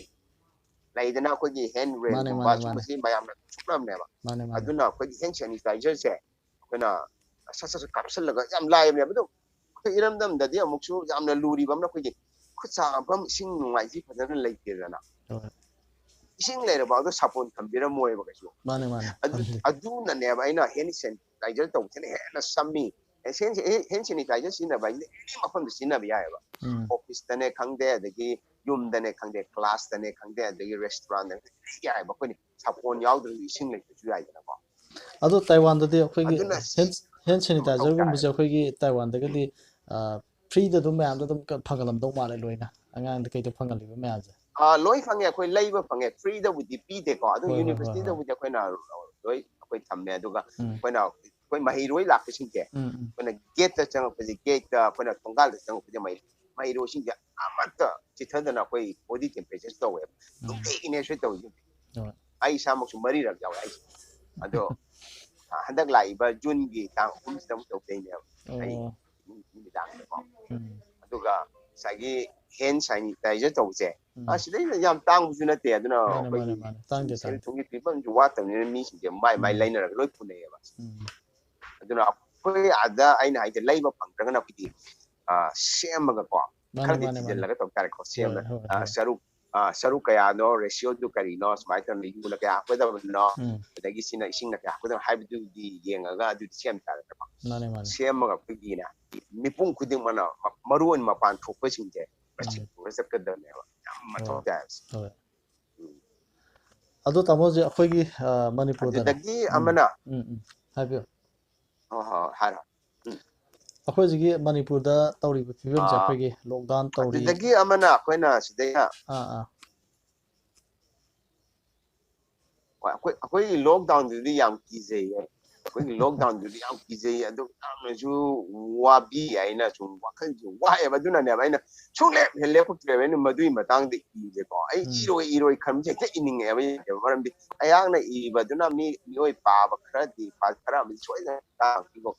ꯂꯩꯗꯅ ꯑꯩꯈꯣꯏꯒꯤ ꯍꯦꯟ ꯔꯦꯜꯒꯨꯝꯕ ꯁꯨꯝꯕꯁꯤ ꯃꯌꯥꯝꯅ ꯁꯨꯛꯅꯕꯅꯦꯕ ꯑꯗꯨꯅ ꯑꯩꯈꯣꯏꯒꯤ ꯍꯦꯟ ꯁꯦꯅꯤꯇꯥꯏꯖꯔꯁꯦ ꯑꯩꯈꯣꯏꯅ ꯁꯠ ꯀꯥꯞꯁꯤꯜꯂꯒ ꯌꯥꯝ ꯂꯥꯏꯕꯅꯦꯕ ꯑꯗꯣ ꯑꯩꯈꯣꯏ ꯏꯔꯝꯗꯝꯗꯗꯤ ꯑꯃꯨꯛꯁꯨ ꯌꯥꯝꯅ ꯂꯨꯔꯤꯕ ꯑꯃꯅ ꯑꯩꯈꯣꯏꯒꯤ ꯈꯨꯠ ꯆꯥꯝꯐꯝ ꯏꯁꯤꯡ ꯅꯨꯡꯉꯥꯏꯁꯤ ꯐꯖꯅ ꯂꯩꯇꯦꯗꯅ ꯏꯁꯤꯡ ꯂꯩꯔꯕ ꯁꯥꯄꯣꯟ ꯊꯝꯕꯤꯔꯝꯃꯣꯏꯕ ꯀꯩꯁꯨ ꯑꯗꯨꯅꯅꯦꯕ ꯑꯩꯅ ꯍꯦꯟ ꯁꯦꯅꯤꯇꯥꯏꯖꯔ ꯇꯧꯕꯁꯤꯅ ꯍꯦꯟꯅ ꯁꯝꯃꯤ ꯍꯦꯟ ꯁꯦꯅꯤꯇꯥꯏꯖꯔ ꯁꯤꯖꯤꯟꯅꯕ ꯍꯥꯏꯁꯦ ꯑꯦꯅꯤ ꯃꯐꯝꯗ ꯁꯤꯖꯤꯟꯅꯕ ꯌꯥꯏꯑꯕ ꯑꯣꯐꯤꯁꯇꯅꯦ ꯈꯪꯗꯦ ꯑꯗꯒꯤ ꯌꯨꯝꯗꯅꯦ ꯈꯪꯗꯦ ꯀ꯭ꯂꯥꯁꯇꯅꯦ ꯈꯪꯗꯦ ꯑꯗꯒꯤ ꯔꯦꯁꯇꯨꯔꯥꯟꯗꯅꯦ ꯌꯥꯏꯑꯕ ꯑꯩꯈꯣꯏꯅ ꯁꯥꯄꯣꯟ ꯌꯥꯎꯗ꯭ꯔꯁꯨ ꯏꯁꯤꯡ ꯂꯩꯇ꯭ꯔꯁꯨ ꯌꯥꯏꯗꯅꯀꯣ ꯑꯗꯣ ꯇꯥꯏꯋꯥꯟꯗꯗꯤ ꯑꯩꯈꯣꯏꯒꯤ ꯑꯗꯨꯅ ꯍꯦꯟ ꯃꯊꯧ ꯁꯦꯅꯤꯇꯥꯏꯖꯔꯒꯨꯝꯕꯁꯦ ꯇꯥꯏꯌꯦꯕ ꯑꯩꯈꯣꯏꯒꯤ ꯇꯥꯏꯋꯥꯟꯗꯒꯗꯤ ꯐ꯭ꯔꯤꯗ ꯑꯗꯨꯝ ꯃꯌꯥꯝꯗ ꯑꯗꯨꯝ ꯐꯪꯍꯜꯂꯝꯗꯧ ꯃꯥꯜꯂꯦ ꯂꯣꯏꯅ ꯑꯉꯥꯡꯗ ꯀꯩꯗ ꯐꯪꯍꯜꯂꯤꯕ ꯃꯌꯥꯝꯁꯦ ꯂꯣꯏ ꯐꯪꯉꯦ ꯑꯩꯈꯣꯏ ꯂꯩꯕ ꯐꯪꯉꯦ ꯐ꯭ꯔꯤꯗꯕꯨꯗꯤ ꯄꯤꯗꯦꯀꯣ ꯑꯗꯨ ꯍꯣꯏ ꯍꯣꯏ ꯍꯣꯏ ꯍꯣꯏ ꯌꯨꯅꯤꯚꯔꯁꯤꯇꯤꯗꯕꯨꯗꯤ ꯑꯩꯈꯣꯏꯅ ꯂꯣꯏ ꯑꯩꯈꯣꯏ ꯊꯝꯃꯦ ꯑꯗꯨꯒ ꯑꯩꯈꯣꯏ ꯃꯍꯩꯔꯣꯏ ꯂꯥꯛꯄꯁꯤꯡꯁꯦ ꯑꯩꯈꯣꯏꯅ ꯒꯦꯠꯇ ꯆꯪꯉꯛꯄꯁꯦ ꯒꯦꯠꯇ ꯑꯩꯈꯣꯏꯅ ꯊꯣꯡꯒꯥꯜꯗ ꯆꯪꯉꯛꯄꯁꯦ ꯃꯍꯩꯔꯣꯏꯁꯤꯡꯁꯦ ꯑꯃꯠꯇ ꯆꯤꯊꯗꯅ ꯑꯩꯈꯣꯏ ꯕꯣꯗꯤ ꯇꯦꯝꯄꯔꯦꯆꯔ ꯇꯧꯋꯦꯕ ꯅꯨꯡꯇꯤꯒꯤꯅꯦ ꯁꯣꯏ ꯇꯧꯔꯤꯁꯦ ꯑꯩ ꯏꯁꯥꯃꯛꯁꯨ 3ꯔꯛ ꯌꯥꯎꯋꯦ ꯑꯩꯁꯦ ꯑꯗꯣ ꯍꯟꯗꯛ ꯂꯥꯛꯏꯕ ꯖꯨꯟꯒꯤ ꯇꯥꯡ 3ꯁꯤꯗ ꯑꯃꯨꯛ ꯇꯧꯗꯣꯏꯅꯦꯕ ꯑꯩ ꯅꯨꯃꯤꯗꯥꯡꯗꯀꯣ ꯑꯗꯨꯒ ꯉꯁꯥꯏꯒꯤ ꯍꯦꯟ ꯁꯦꯅꯤꯇꯥꯏꯖꯔ ꯇꯧꯕꯁꯦ ꯁꯤꯗꯩꯗ ꯌꯥꯝ ꯇꯥꯡꯕꯁꯨ ꯅꯠꯇꯦ ꯑꯗꯨꯅ ꯃꯥꯅꯦ ꯃꯥꯅꯦ ꯑꯩꯈꯣꯏꯒꯤ ꯃꯥꯅꯦ ꯇꯥꯡꯗꯦ ꯁꯦꯜ ꯇꯥꯡꯗꯦ ꯊꯨꯝꯒꯤ ꯐꯤꯕꯝꯁꯨ ꯋꯥꯠꯇꯕꯅꯤꯅ ꯃꯤꯁꯤꯡꯁꯦ ꯃꯥꯏ ꯂꯩꯅꯔꯒ ꯂꯣꯏ ꯄꯨꯅꯩꯑꯕ ꯑꯗꯨꯅ ꯑꯩꯈꯣꯏ ꯑꯥꯗ ꯑꯩꯅ ꯍꯥꯏꯁꯦ ꯂꯩꯕ ꯐꯪꯗ꯭ꯔꯒꯅ ꯑꯩꯈꯣꯏꯗꯤ ꯁꯦꯝꯃꯒꯀꯣ ꯃꯥꯅꯦ ꯈꯔꯗꯤ ꯃꯥꯅꯦ ꯃꯥꯅꯦ ꯊꯤꯖꯤꯜꯂꯒ ꯇꯧ ꯇꯥꯔꯦꯀꯣ ꯍꯣꯏ ꯁꯦꯝꯕ ꯍꯣꯏ ꯍꯣꯏ ꯁꯔꯨꯛ ꯀꯌꯥꯅꯣ ꯔꯦꯁꯤꯌꯣꯗꯨ ꯀꯔꯤꯅꯣ ꯁꯨꯃꯥꯏꯅ ꯇꯧꯅ ꯌꯨꯅ ꯀꯌꯥ ꯍꯥꯞꯀꯗꯕꯅꯣ ꯑꯗꯒꯤ ꯁꯤꯅ ꯏꯁꯤꯡꯅ ꯀꯌꯥ ꯍꯥꯞꯀꯗꯕꯅꯣ ꯍꯥꯏꯕꯗꯨꯗꯤ ꯌꯦꯡꯉꯒ ꯑꯗꯨꯗꯤ ꯁꯦꯝ ꯇꯥꯔꯦꯀꯣ ꯃꯥꯅꯦ ꯃꯥꯅꯦ ꯁꯦꯝꯃꯒ ꯑꯩꯈꯣꯏꯒꯤꯅꯦ ꯃꯤꯄꯨꯝ ꯈꯨꯗꯤꯡꯃꯛꯅ ꯃꯔꯨ ꯑꯣꯏꯅ ꯃꯄꯥꯟ ꯊꯣꯛꯄꯁꯤꯡꯁꯦ ꯃꯁꯤ ꯄꯨꯔ ꯆꯠꯀꯗꯕꯅꯦꯕ ꯌꯥꯝ ꯃꯊꯧ ꯇꯥꯏꯕꯁꯦ ꯍꯣꯏ ꯑꯗꯣ ꯇꯥꯃꯣꯁꯦ ꯑꯩꯈꯣꯏꯒꯤ ꯃꯅꯤꯄꯨꯔꯗꯅꯦ ꯑꯗꯨꯗꯒꯤ ꯑꯃꯅ ꯍꯥꯏꯕꯤꯌꯨ ꯍꯣꯏ ꯍꯥꯏꯔꯣ ꯑꯩꯈꯣꯏꯁꯤꯒꯤ ꯃꯅꯤꯄꯨꯔꯗ ꯇꯧꯔꯤꯕ ꯐꯤꯕꯝꯁꯦ ꯑꯩꯈꯣꯏꯒꯤ ꯂꯣꯛꯗꯥꯎꯟ ꯇꯧꯔꯤ ꯑꯗꯨꯗꯒꯤ ꯑꯃꯅ ꯑꯩꯈꯣꯏꯅ ꯁꯤꯗꯩꯅ ꯑꯩꯈꯣꯏꯒꯤ ꯂꯣꯛꯗꯥꯎꯟꯗꯨꯗꯤ ꯌꯥꯝ ꯀꯤꯖꯩꯌꯦ ꯑꯩꯈꯣꯏꯒꯤ ꯂꯣꯛꯗꯥꯎꯟꯗꯨꯗꯤ ꯌꯥꯝ ꯀꯤꯖꯩ ꯑꯗꯨ ꯌꯥꯝꯅꯁꯨ ꯋꯥꯕꯤ ꯑꯩꯅ ꯁꯨꯝ ꯋꯥꯈꯜꯁꯨ ꯋꯥꯏꯑꯦꯕ ꯑꯗꯨꯅꯅꯦꯕ ꯑꯩꯅ ꯁꯨꯡꯂꯦꯞ ꯂꯦꯞꯄꯛꯇ꯭ꯔꯦꯕ ꯑꯩꯅ ꯃꯗꯨꯒꯤ ꯃꯇꯥꯡꯗ ꯏꯁꯦꯀꯣ ꯑꯩ ꯏꯔꯣꯏ ꯈꯟꯕꯁꯦ ꯍꯦꯛꯇ ꯏꯅꯤꯡꯉꯦꯕ ꯃꯔꯝꯗꯤ ꯑꯩꯍꯥꯛꯅ ꯏꯕꯗꯨꯅ ꯃꯤꯑꯣꯏ ꯄꯥꯕ ꯈꯔ ꯑꯃꯗꯤ ꯁꯣꯏꯗꯅ ꯇꯥꯈꯤꯀꯣ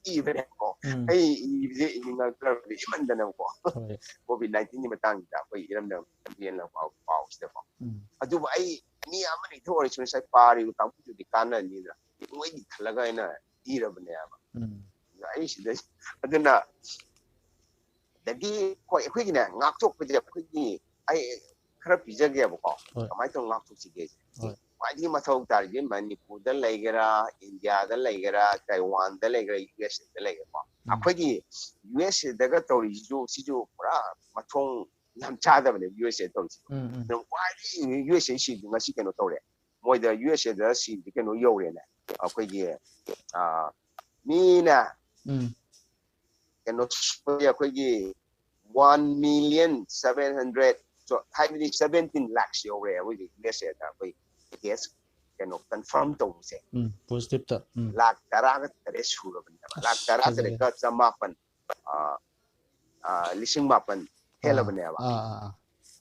ꯏꯕꯅꯦꯀꯣ ꯑꯩ ꯏꯕꯁꯦ ꯏꯅꯤꯡꯉꯛꯇ꯭ꯔꯕꯗꯤ ꯏꯃꯟꯗꯅꯕꯀꯣ COVID-19ꯒꯤ ꯃꯇꯥꯡꯁꯤꯗ ꯑꯩꯈꯣꯏ ꯏꯔꯝꯗꯝ ꯄꯥꯎꯁꯤꯗꯀꯣ ꯑꯗꯨꯕꯨ ꯑꯩ ꯃꯤ ꯑꯃꯅꯤ ꯑꯣꯏꯔꯁꯨ ꯉꯁꯥꯏ ꯄꯥꯔꯤꯕ ꯀꯥꯡꯕꯨꯗꯨꯗꯤ ꯀꯥꯟꯅꯅꯤꯗꯅ ꯃꯣꯏꯒꯤ ꯈꯜꯂꯒ ꯑꯩꯅ ꯏꯔꯕꯅꯦꯕ ꯑꯩ ꯁꯤꯗ ꯑꯗꯨꯅ ꯑꯗꯒꯤ ꯍꯣꯏ ꯑꯩꯈꯣꯏꯒꯤꯅꯦ ꯉꯥꯛꯊꯣꯛꯄꯁꯦ ꯑꯩꯈꯣꯏꯒꯤ ꯑꯩ ꯈꯔ ꯄꯤꯖꯒꯦꯕꯀꯣ ꯀꯃꯥꯏꯅ ꯇꯧꯅ ꯉꯥꯛꯊꯣꯛꯁꯤꯒꯦ ꯈ꯭ꯋꯥꯏꯗꯒꯤ ꯃꯊꯧ ꯇꯥꯔꯤꯁꯦ ꯃꯅꯤꯄꯨꯔꯗ ꯂꯩꯒꯦꯔꯥ ꯏꯟꯗꯤꯌꯥꯗ ꯂꯩꯒꯦꯔꯥ ꯇꯥꯏꯋꯥꯟꯗ ꯂꯩꯒꯦꯔꯥ USA ꯂꯩꯒꯦꯔꯥꯀꯣ ꯑꯩꯈꯣꯏꯒꯤ USAꯗꯒ ꯇꯧꯔꯤꯁꯤꯁꯨ ꯄꯨꯔꯥ ꯃꯊꯣꯡ ꯌꯥꯝ ꯆꯥꯗꯕꯅꯦ USA ꯇꯧꯔꯤꯁꯤꯁꯨ ꯑꯗꯨꯝ ꯈ꯭ꯋꯥꯏꯗꯒꯤ USAꯁꯤꯗꯤ ꯉꯁꯤ ꯀꯩꯅꯣ ꯇꯧꯔꯦ ꯃꯣꯏꯗ USAꯗ ꯁꯤꯗꯤ ꯀꯩꯅꯣ ꯌꯧꯔꯦꯅꯦ ꯑꯩꯈꯣꯏꯒꯤ ꯃꯤꯅ ꯀꯩꯅꯣ ꯑꯩꯈꯣꯏꯒꯤ 1,700,000 ꯍꯥꯏꯕꯗꯤ 17 lakhs ꯌꯧꯔꯦ ꯑꯩꯈꯣꯏꯒꯤ USAꯗ ꯑꯩꯈꯣꯏ ꯀꯦꯁ ꯀꯩꯅꯣ ꯀꯟꯐꯥꯔꯝ ꯇꯧꯕꯁꯦ ꯄꯣꯖꯤꯇꯤꯚꯇ 1,800,000 ꯁꯨꯔꯕꯅꯦꯕ 1,800,000 9,000 ꯍꯦꯜꯂꯕꯅꯦꯕ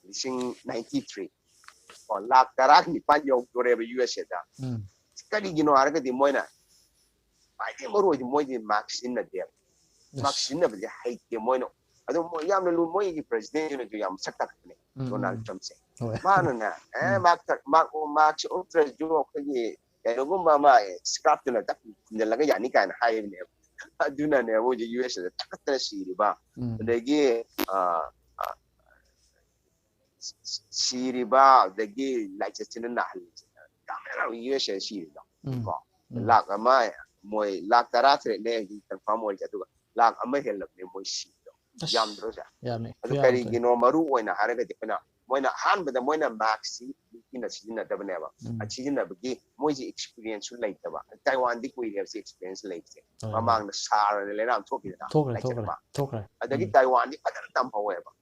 93,000 1,19,000 ꯌꯧꯗꯣꯔꯦꯕ USAꯗ ꯀꯔꯤꯒꯤꯅꯣ ꯍꯥꯏꯔꯒꯗꯤ ꯃꯣꯏꯅ ꯈ꯭ꯋꯥꯏꯗꯒꯤ ꯃꯔꯨ ꯑꯣꯏꯗꯤ ꯃꯣꯏꯗꯤ ꯃꯥꯛꯁ ꯁꯤꯖꯤꯟꯅꯗꯦꯕ ꯃꯥꯛꯁ ꯁꯤꯖꯤꯟꯅꯕꯁꯦ ꯍꯩꯇꯦ ꯃꯣꯏꯅ ꯑꯗꯨ ꯌꯥꯝꯅ ꯃꯣꯏꯒꯤ ꯄ꯭ꯔꯦꯁꯤꯗꯦꯟꯠꯅꯁꯨ ꯌꯥꯝ ꯁꯛ ꯇꯥꯛꯄꯅꯦ ꯗꯣꯅꯥꯜꯗ ꯇ꯭ꯔꯝꯞꯁꯦ ꯃꯥꯅꯅꯦ ꯃꯥꯛꯁ ꯎꯞꯇ꯭ꯔꯁꯨ ꯑꯩꯈꯣꯏꯒꯤ ꯀꯩꯅꯣꯒꯨꯝꯕ ꯑꯃ ꯁ꯭ꯀꯥꯔꯞꯇꯨꯅ ꯇꯛ ꯈꯨꯝꯖꯤꯜꯂꯒ ꯌꯥꯅꯤ ꯀꯥꯏꯅ ꯍꯥꯏꯕꯅꯦꯕ ꯑꯗꯨꯅꯅꯦ ꯃꯣꯏꯁꯦ USAꯗ ꯇꯛꯈꯠꯇꯅ ꯁꯤꯔꯤꯕ ꯑꯗꯒꯤ Siriba the gay like a cinema camera US Siriba Lak a my Moy Lak Taratre name from Moy Lak a mahel of the Moy Yam Rosa Kari Maru when I had a when a hand with the Moina Maxi in a season at the never a season of the Moisy experience later Taiwan the we have experience later among the Sar and Lenan talking talk the Taiwan however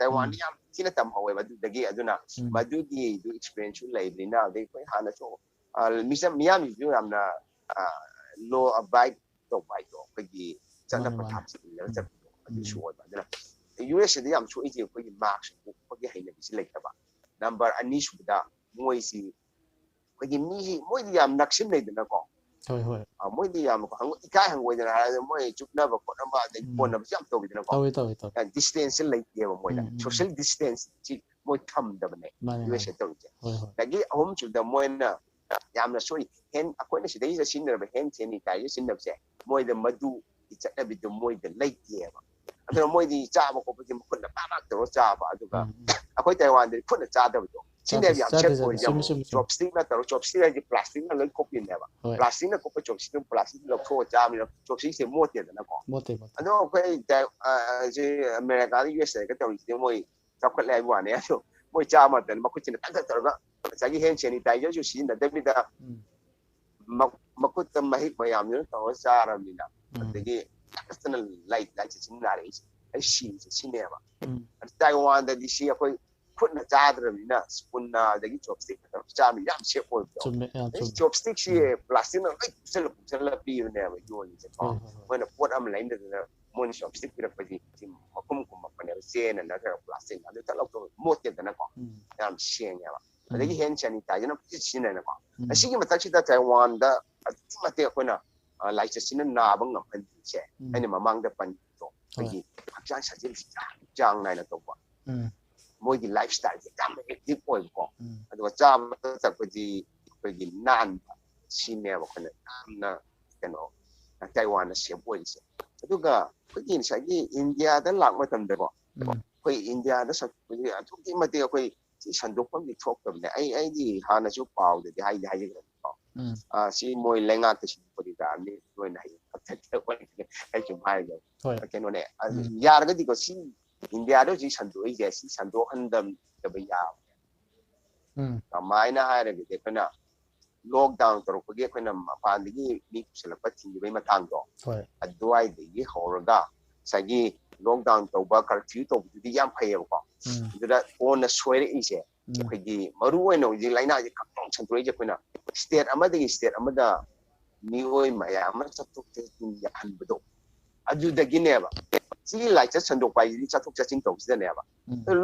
Taiwan Sinatam however the gay Aduna Madugi do experience later now they quite hana so Miss Miami you am low a bike to bike Peggy perhaps sure the US I'm sure it's a marks for the later number and niche with that Moisy Moidiam Naxim the Nako Moidiam Ikan with another way to never put about the one of jump over the and distance late social distance would come the US like home to the Moina Yam sorry hen according to the scene of a hen sanitizers in the set more the Madu it's a bit more the late year the more the job of put the back job I quite Taiwan they put a job of chopstick na taro chopstick ay plastic na lang copy never plastic na copy chopstick plastic na ko jam na chopstick se mote na ko ano kay America US ka tawag din mo chocolate level one ya so mo jam at na makutin na taro ba sa gi hen sanitizer ju sin na dabi da makut mahik mayam no to sa ramina dagi personal light sin na rais ay sin never Taiwan da di siya ko put na jadra mina spoon na the chopstick jam yam shape for chopstick she plastic na like sila pi na yun when put am line na mon chopstick pira pa di makum pa na sen na plastic na talo to mote na ko yam shen ya ba the hand sanitizer na sin na ko asige mata chita Taiwan da mate ko na like sin na bang ngam pan che ani mamang da pan to pagi hakjan sa jang na to ba more the lifestyle the active point ko ado jam sa pagi nan senior ko na Taiwan na siya boy siya ado ga pagi sa India da lak matam da ko India da sa pagi ado ki mate ko si sandok pam di thok tam ne ai di hana chu pau de hai ko si moi lenga te si ko di da ni ko na ai chu mai ga ke no ne yar ga di ko si India do ji sandu ai si sandu handam da baya mai na hai re de kana lockdown to ko ge kana pa ni ni sala pati ni bai matang do adwai de gi horaga sagi lockdown to ba curfew to di yam phai ko da on soire ise ko gi maru no ji laina ji kam sandu ai je kana state amada ni oi maya ma chatuk te ya hanbado adu da gineba si like just sandu pai ni chatuk cha ching to si ne ba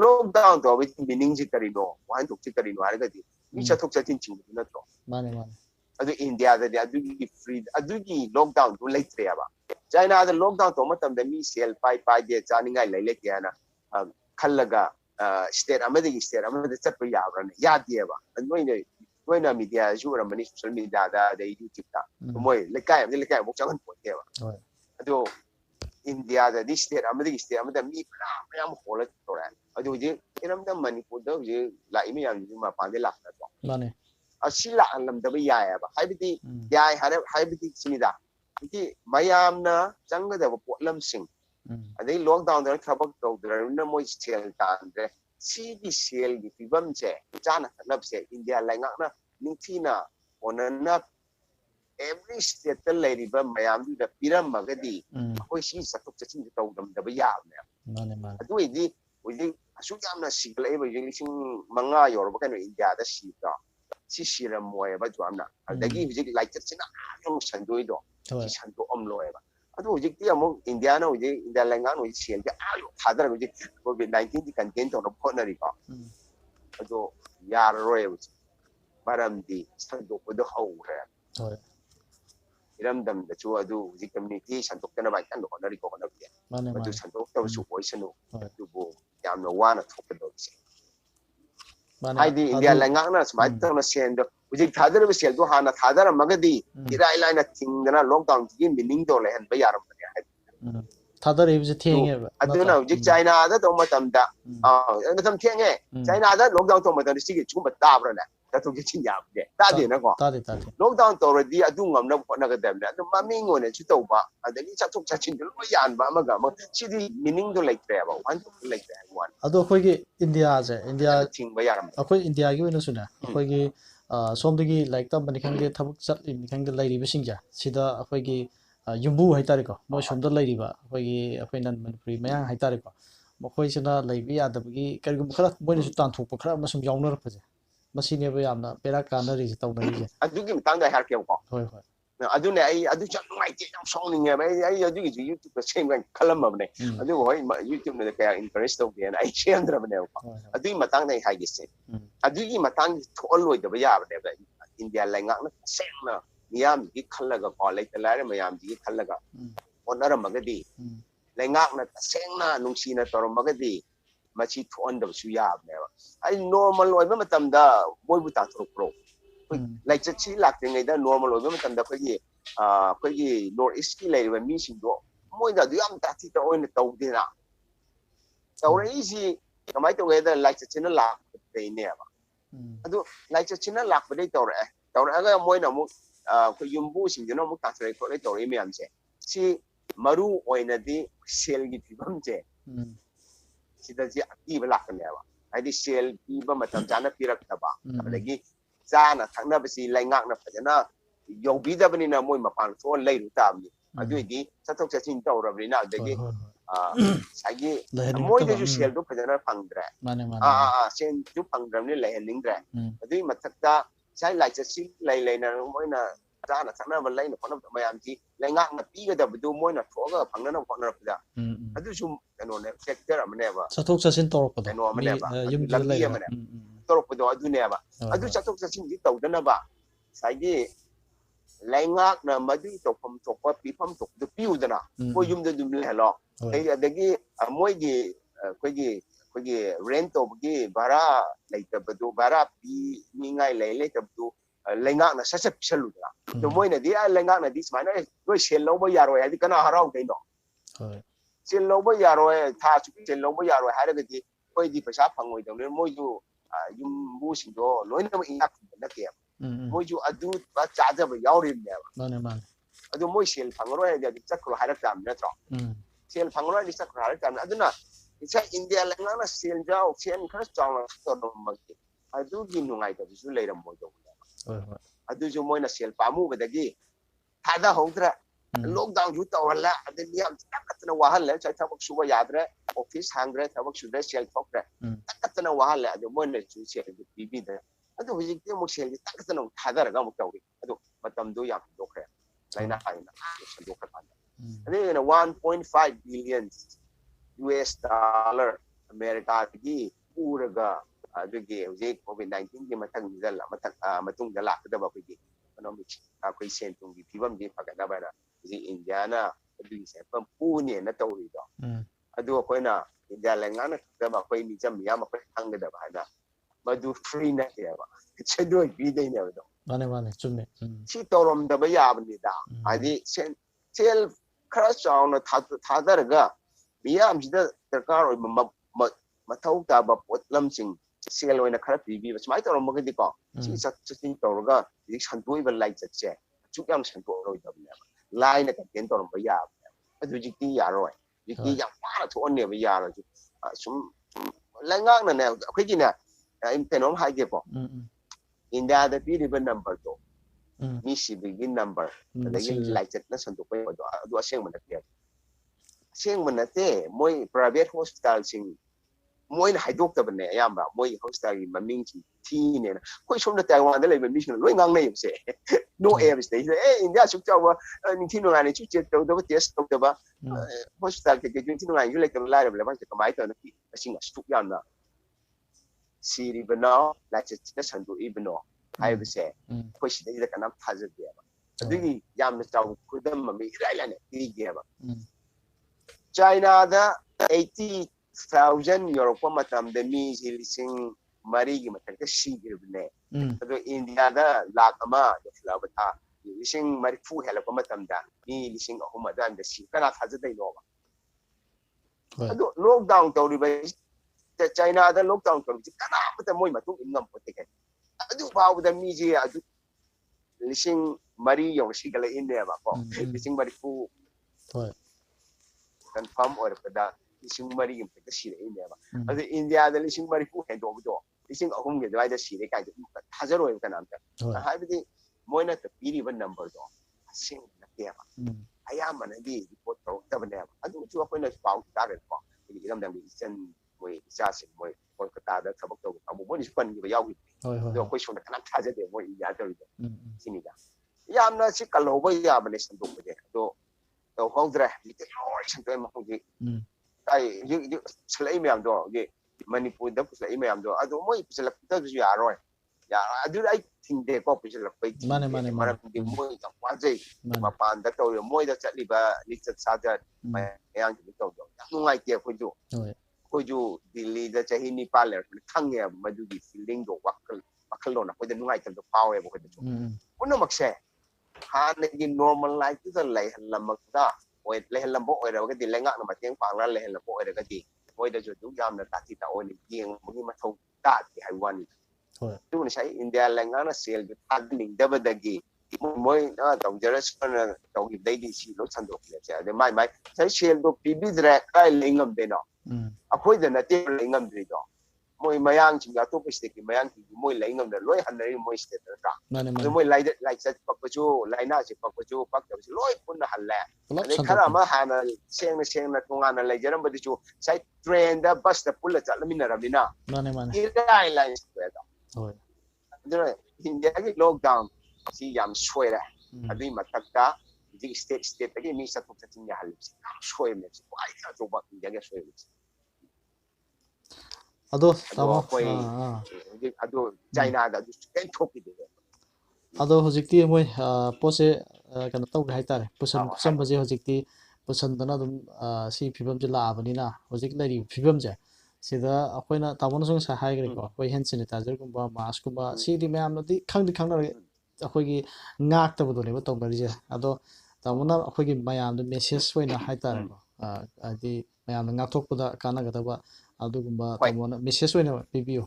lockdown to with meaning ji kari no wan to ji kari no har ga di ni chatuk cha ching na to mane adu India da adu gi free adu gi lockdown to late ya ba China da lockdown to matam da mi sel pai de chani ngai lai le ya na khallaga state amada chat pa ya ba ne ya di ba noi na media ju ra mani social media da YouTube ta moi le kai mo chang han po ke ba ado India da this state amada mi pra yam hola to ra ado je inam da Manipur da je la imi yam ju ma pa de la ta to mane asila alam da ba ya ba haibiti ya haibiti sinida ki mayam na changa da po lam sing adai lockdown da thabak to da na moi sel tan de si di sel gi pibam che chana lab se India la ngak na ningtina onana every state the lady ba mayam du da piram ma ga di ko si satuk cha chin to dam da ba ya mane adu di asu yam na si la ba yin sing manga yor ba kan India da si ta si ram mo ba ju amna adagi hujik like cha china yung sandoi do si sando om lo ba adu hujik ti among India na hujik India la ngan hujik sel ga ayo thadar hujik COVID19 di content to ko na ri ko adu yar roe baram di sando ko do ho re iram dam da chu adu hujik community sando kana ba kan do na ri ko na bi adu sando to su ko sanu adu bo yam no wana thok do si hai di India la ngang na smart to na sen do hujik thadar bi sel do hana thadar magadi ira ila na ting na lockdown gi meaning do le han ba yaram 타다리브지 팅해봐. aduna hujik China da tong matamda matam thenge China da lockdown tong matam sigi chumba tabra na ta to gichin ya de ta de na ko tadi lockdown to di adu ngam na ko na ga dem na ma mi ngo ne chu to ba adagi cha tuk cha chin do yan ba ma ga ma sidi meaning do like ba one to like that one ado khoi India je India thing ba yaram akhoi India gi wena suna akhoi somdagi like tam bani khangde thabuk chat lim khangde lairi bising ja sida akhoi yumbu haitare ko mo somda lairi ba akhoi nan manpuri mayang haitare ko mokhoi sina laibi adabagi karigum khara moina su tan thok khara masum yauna rapaje masine ba yamna pera kanari je tawna je adugi mtang da har ke ko hoi hoi adu ne ai adu chan ngai je yam song ni ngai ai adu gi YouTube da same kan kalam ba ne adu hoi YouTube ne ka encourage to be ai chendra ba ne ko adu matang dai hai gi se adu gi matang thol loi da ba ya ba ne ba India lai ngak na seng na miyam gi khallaga ko lai ta lai mayam gi khallaga onar magadi lai ngak na seng na nungsi na tor magadi machi thon da su ya ba ne ai normal oi ba matam da moi bu ta thro pro lai cha chi lak ngai da normal oi ba matam da khoi gi north east ki lai ba mi sing do moi da yam ta ti ta oi na tau de na tau ri si kamai to ge da lai cha chin na la de ne ba adu lai cha chin na lak ba dei tau ra ga moi na mu khoi yum bu sing no mu ta thre ko lai tau ri mi am che si maru oi na di sel gi pi bam che sida ji ati ba lak ne ba ai di sel pi ba matam jana pi rak ta ba adagi jana thangna ba si lai ngak na phajana yobi da bani na moi ma pan so lai ru ta mi adu di sa thok cha chin tau ra bani na adagi sagi moi de ju sel do phajana phang dra sen ju phang dra ni lai ning dra adu mathak ta sai lai cha si lai na moi na jana thangna ba lai na phon ma yam ji lai ngak na pi ga da bu moi na tho ga phang na phon na phja adu sum ano ne sector amne ba sathok chasin torok pa ano amne ba yum ji lai torok pa do adu ne ba adu sathok chasin ji tau da na ba sai gi lai ngak na madu to phom to pa pi phom to du piu da na ko yum da dum le lo ai adagi moi gi khoi gi rent to gi bara lai ta ba do bara pi ni ngai lai ta du lai ngak na sa sa chalu da to moi na di lai ngak na di smai na roi sel lo ba ya roi ai kana harau dai no sel lo ba ya roi tha chu sel lo ba ya roi ha da gi khoi di paisa phang ngoi dong ne moi ju yum bu sing do loi na ma yak na ke moi ju adu ba cha ja ba yaw rin ne ba mane adu moi sel phang roi ya di chak ko ha da tam na tro sel phang roi di chak ko ha da tam aduna isa India la ngana sel jao chen khar chang na to no ma ki adu gi nungai da su lai ram mo do adu ju moi na sel pa mu ba da gi ha da hong tra lockdown ju to wala adu ni am tak na wa hal la cha thak su ba ya dre office hang dre thak su dre sel thok dre tak na wa hal la adu moi na chu sel bi bi da adu hu ji ke mo sel tak na ha da ga mo taw adu matam do ya do kre lai na ai na sa do kra ani na 1.5 billion US dollar America gi uraga adagi hujik COVID-19 gi matung da lak da ba gi economic akwai sentung gi pibam gi pagada ba na ji India na adu se pam pu ne na to ri do adu akwai na India la ngana da ba akwai ni jam ya ma akwai hang da ba na madu free na ya ba che do bi dai ne do mane chumme chi torom da ba ya ba ni da adi sen sel khara chaw na tha da ga miyam jida darkar oi mathau ta ba potlam sing sel oina khara pi bi smai to rom gi ko chi chat chin to ga ri san doi ba lai chat che chu yam san to roi da ba lai na ka ken to rom ba ya adu ji ti ya roi ji ti ya pa na to ne ba ya ro sum lai ngak na ne khoi ji na im te nom hai ge ko India da pi ri ba number to mi si begin number da gi lai chat na san to ko do aseng ma na ke seng manate moi private hospital sing moi na haidok ta bane ayamba moi hospital gi maming chi thi ne na koi som na Taiwan da lai ba mission loi ngang nei se no air state India suk cha wa ni thi no ngani chu che to da test to da ba hospital ke ju thi no ngani yu lai ka lai ba ba ka mai to na ki sing a stuk yan na siri bana la che na san do ibno ai ba se koi shi da ka nam tha je ba adu yam na chaw ku da ma mi rai la ne ti ge ba China da 80,000 euro ko matam de mi lising mari gi matam ka shi girbne ado India da lakh ama de flawa ta lising mari fu hela ko matam da mi lising ahuma da shi kana thaja dai no ba ꯑꯗꯨ lockdown ꯇꯧꯔꯤꯕ ꯆꯥꯏꯅꯥꯗ lockdown ꯇꯧꯔꯤꯕꯁꯤ ꯀꯅꯥꯃꯠꯇ ꯃꯣꯏ ꯃꯇꯨꯡ ꯏꯟ ꯉꯝꯄꯣꯠꯇꯦ ꯀꯩ ꯑꯗꯨ ꯐꯥꯎꯕꯗ ꯃꯤꯁꯦ ꯑꯗꯨ 4,000 ꯌꯧꯅ ꯁꯤꯒꯠꯂꯛꯏꯅꯦꯕꯀꯣ 40,000 ꯀꯟꯐꯥꯔꯝ ꯑꯣꯏꯔꯛꯄꯗ 4,000ꯒꯤ ꯃꯊꯛꯇ ꯁꯤꯔꯛꯏꯅꯦꯕ ꯑꯗꯨ ꯏꯟꯗꯤꯌꯥꯗ 40,000 ꯍꯦꯟꯗꯣꯛꯕꯗꯣ 3,000ꯒꯤ ꯑꯗꯨꯋꯥꯏꯗ ꯁꯤꯔꯦ ꯀꯥꯏꯗꯣ ꯊꯥꯖꯔꯣꯏꯕ ꯀꯅꯥꯝꯇ ꯍꯥꯏꯕꯗꯤ ꯃꯣꯏꯅ ꯄꯤꯔꯤꯕ ꯅꯝꯕꯔꯗꯣ ꯑꯁꯦꯡꯕ ꯅꯠꯇꯦꯕ ꯑꯌꯥꯝꯕꯅꯗꯤ ꯔꯤꯄꯣꯔꯠ ꯇꯧꯔꯛꯇꯕꯅꯦꯕ ꯑꯗꯨꯁꯨ ꯑꯩꯈꯣꯏꯅ ꯄꯥꯎ ꯇꯥꯔꯦꯀꯣ ꯑꯩꯈꯣꯏꯒꯤ ꯏꯔꯝꯗꯝꯒꯤ ꯏꯆꯟ ꯃꯣꯏ ꯏꯆꯥꯁꯤꯡ ꯃꯣꯏ ꯀꯣꯜꯀꯇꯥꯗ ꯊꯕꯛ ꯇꯧꯕ ꯀꯥꯡꯕꯨ ꯃꯣꯏꯅꯁꯨ ꯄꯟꯈꯤꯕ ꯌꯥꯎꯈꯤꯕ ꯑꯗꯣ ꯑꯩꯈꯣꯏ ꯁꯣꯝꯗ ꯀꯅꯥꯝ ꯊꯥꯖꯗꯦ ꯃꯣꯏ ꯏꯟꯗꯤꯌꯥ ꯇꯧꯔꯤꯗꯣ ꯁꯤꯅꯤꯗ ꯌꯥꯝꯅ ꯁꯤ ꯀꯜꯍꯧꯕ ꯌꯥꯕꯅꯦ ꯁꯟꯗꯣꯛꯄꯁꯦ ꯑꯗꯣ ꯇꯧꯍꯧꯗ꯭ꯔꯦ ꯂꯣꯏ ꯁꯟꯗꯣꯛꯑꯦ ꯍꯧꯖꯤꯛ ꯄꯨꯁꯜꯂꯛꯏ ꯃꯌꯥꯝꯗꯣ ꯍꯧꯖꯤꯛ ꯃꯅꯤꯄꯨꯔꯗ ꯄꯨꯁꯜꯂꯛꯏ ꯃꯌꯥꯝꯗꯣ ꯑꯗꯣ ꯃꯣꯏ ꯄꯨꯁꯜꯂꯛꯇꯕꯁꯨ ꯌꯥꯔꯣꯏ ꯑꯗꯨꯗ ꯑꯩ ꯊꯤꯡꯗꯦꯀꯣ ꯄꯨꯁꯜꯂꯛꯄꯩ ꯊꯤꯡꯗꯦ ꯃꯔꯝꯗꯤ ꯃꯣꯏ ꯌꯥꯝ ꯋꯥꯖꯩ ꯃꯄꯥꯟꯗ ꯇꯧꯔꯤꯕ ꯃꯣꯏꯗ ꯆꯠꯂꯤꯕ ꯂꯤꯆꯠ ꯁꯥꯖꯠ ꯃꯌꯥꯝꯁꯤꯡꯗꯨ ꯇꯧꯗꯣ ꯌꯥꯝ ꯅꯨꯡꯉꯥꯏꯇꯦ ꯑꯩꯈꯣꯏꯁꯨ ꯗꯤꯜꯂꯤꯗ ꯆꯍꯤ 9 ꯂꯩꯔꯛꯄꯅꯤ ꯈꯪꯉꯦꯕ ꯃꯗꯨꯒꯤ ꯐꯤꯂꯤꯡꯗꯣ ꯋꯥꯈꯜꯂꯣꯟ ꯑꯩꯈꯣꯏꯗ ꯅꯨꯡꯉꯥꯏꯇꯕꯗꯣ ꯐꯥꯎꯋꯦꯕ ꯑꯩꯈꯣꯏꯗꯁꯨ ꯄꯨꯝꯅꯃꯛꯁꯦ ꯍꯥꯟꯅꯒꯤ ꯅꯣꯔꯃꯦꯜ ꯂꯥꯏꯐꯇꯨꯗ ꯂꯩꯍꯜꯂꯝꯕ ꯑꯣꯏꯔꯒꯗꯤ ꯂꯩꯉꯥꯛꯅ ꯃꯇꯦꯡ ꯄꯥꯡꯂꯒ ꯂꯩꯍꯜꯂꯝꯕ ꯑꯣꯏꯔꯒꯗꯤ ꯃꯣꯏꯗꯁꯨ ꯑꯗꯨꯝ ꯌꯥꯝꯅ ꯇꯥꯊꯤ ꯇꯥꯑꯣꯏꯅ ꯌꯦꯡꯕꯒꯤ ꯃꯊꯧ ꯇꯥꯗꯦ ꯍꯥꯏꯕ ꯋꯥꯅꯤ ꯑꯗꯨꯕꯨ ꯉꯁꯥꯏ ꯏꯟꯗꯤꯌꯥ ꯂꯩꯉꯥꯛꯅ ꯁꯦꯜꯗꯨ ꯊꯥꯗꯅꯤꯡꯗꯕꯗꯒꯤ ꯃꯣꯏꯅ ꯇꯧꯖꯔꯁꯨꯅ ꯇꯧꯈꯤꯕꯗꯩꯗꯤ ꯁꯤ ꯂꯣꯏ ꯁꯟꯗꯣꯛꯈꯤꯕꯁꯦ ꯑꯗꯩ ꯃꯥꯏ ꯉꯁꯥꯏ ꯁꯦꯜꯗꯣ ꯄꯤꯕꯤꯗ꯭ꯔꯦ ꯀꯥꯏ ꯂꯩ ꯉꯝꯗꯣꯏꯅꯣ ꯑꯩꯈꯣꯏꯗ ꯅꯠꯇꯦ ꯂꯩ ꯉꯝꯗ꯭ꯔꯤꯗꯣ ꯃꯣꯏ ꯃꯌꯥꯡꯁꯤꯡ ꯑꯇꯣꯞꯄ ꯁ꯭ꯇꯦꯠꯀꯤ ꯃꯌꯥꯡꯁꯤꯡ ꯃꯣꯏ ꯂꯩ ꯉꯝꯗ꯭ꯔꯦ ꯂꯣꯏ ꯍꯟꯅꯔꯤ ꯃꯣꯏ ꯁ꯭ꯇꯦꯠ ꯅꯠꯇ꯭ꯔꯥ ꯑꯗꯨ ꯃꯣꯏ ꯂꯥꯏꯆꯠ ꯄꯛꯄꯁꯨ ꯂꯥꯏꯅꯥꯁꯤ ꯄꯛꯄꯁꯨ ꯄꯛꯇꯕꯁꯨ ꯂꯣꯏ ꯄꯨꯟꯅ ꯍꯜꯂꯦ ꯑꯗꯩ ꯈꯔ ꯑꯃ ꯍꯥꯟꯅ ꯁꯦꯡꯅ ꯇꯣꯉꯥꯟꯅ ꯂꯩꯖꯔꯝꯕꯗꯨꯁꯨ ꯉꯁꯥꯏ ꯇ꯭ꯔꯦꯟꯗ ꯕꯁꯇ ꯄꯨꯜꯂ ꯆꯠꯂꯃꯤꯟꯅꯔꯕꯅꯤ나 ꯏꯔꯥꯏ ꯂꯥꯏ ꯁꯣꯏꯗ ꯑꯗꯨꯅ ꯏꯟꯗꯤꯌꯥꯒꯤ ꯂꯣꯛꯗꯥꯎꯟ ꯁꯤ ꯌꯥꯝ ꯁꯣꯏꯔꯦ ꯑꯗꯨꯒꯤ ꯃꯊꯛꯇ ꯍꯧꯖꯤꯛ ꯁ꯭ꯇꯦꯠꯇꯒꯤ ꯃꯤ ꯆꯠꯊꯣꯛ ꯆꯠꯁꯤꯟ ꯌꯥꯍꯜꯂꯤꯕꯁꯤ ꯌꯥꯝ ꯁꯣꯏꯕꯅꯦ ꯈ꯭ꯋꯥꯏꯗꯒꯤ ꯑꯆꯧꯕ ꯏꯟꯗꯤꯌꯥꯒꯤ ꯑꯁꯣꯏꯕꯁꯤ ꯑꯗꯣ ꯑꯩꯈꯣꯏ ꯍꯧꯖꯤꯛ ꯑꯗꯨ ꯆꯥꯏꯅꯥꯗ ꯑꯗꯨ ꯀꯩꯝ ꯊꯣꯛꯈꯤꯗꯦ ꯑꯗꯣ ꯍꯧꯖꯤꯛꯇꯤ ꯃꯣꯏ ꯄꯣꯠꯁꯦ ꯀꯩꯅꯣ ꯇꯧꯒꯦ ꯍꯥꯏꯇꯥꯔꯦ ꯈꯨꯠꯁꯟꯕꯁꯦ ꯍꯧꯖꯤꯛꯇꯤ ꯄꯨꯁꯟꯗꯅ ꯑꯗꯨꯝ ꯁꯤ ꯐꯤꯕꯝꯁꯦ ꯂꯥꯛꯑꯕꯅꯤꯅ ꯍꯧꯖꯤꯛ ꯂꯩꯔꯤꯕ ꯐꯤꯕꯝꯁꯦ ꯁꯤꯗ ꯑꯩꯈꯣꯏꯅ ꯇꯥꯃꯣꯅꯁꯨ ꯉꯁꯥꯏ ꯍꯥꯏꯈ꯭ꯔꯦꯀꯣ ꯑꯩꯈꯣꯏ ꯍꯦꯟ ꯁꯦꯅꯤꯇꯥꯏꯖꯔꯒꯨꯝꯕ ꯃꯥꯁꯀꯨꯝꯕ ꯁꯤꯗꯤ ꯃꯌꯥꯝꯅꯗꯤ ꯈꯪꯅꯔꯦ ꯑꯩꯈꯣꯏꯒꯤ ꯉꯥꯛꯇꯕꯗꯨꯅꯦꯕ ꯇꯧꯅꯔꯤꯁꯦ ꯑꯗꯣ ꯇꯥꯃꯣꯅ ꯑꯩꯈꯣꯏꯒꯤ ꯃꯌꯥꯝꯗ ꯃꯦꯁꯦꯖ ꯑꯣꯏꯅ ꯍꯥꯏꯇꯥꯔꯦꯀꯣ ꯍꯥꯏꯗꯤ ꯃꯌꯥꯝꯅ ꯉꯥꯛꯊꯣꯛꯄꯗ ꯀꯥꯟꯅꯒꯗꯕ ꯑꯗꯨꯒꯨꯝꯕ ꯇꯥꯃꯣꯅ ꯃꯦꯁꯦꯖ ꯑꯣꯏꯅ ꯄꯤꯕꯤꯌꯨ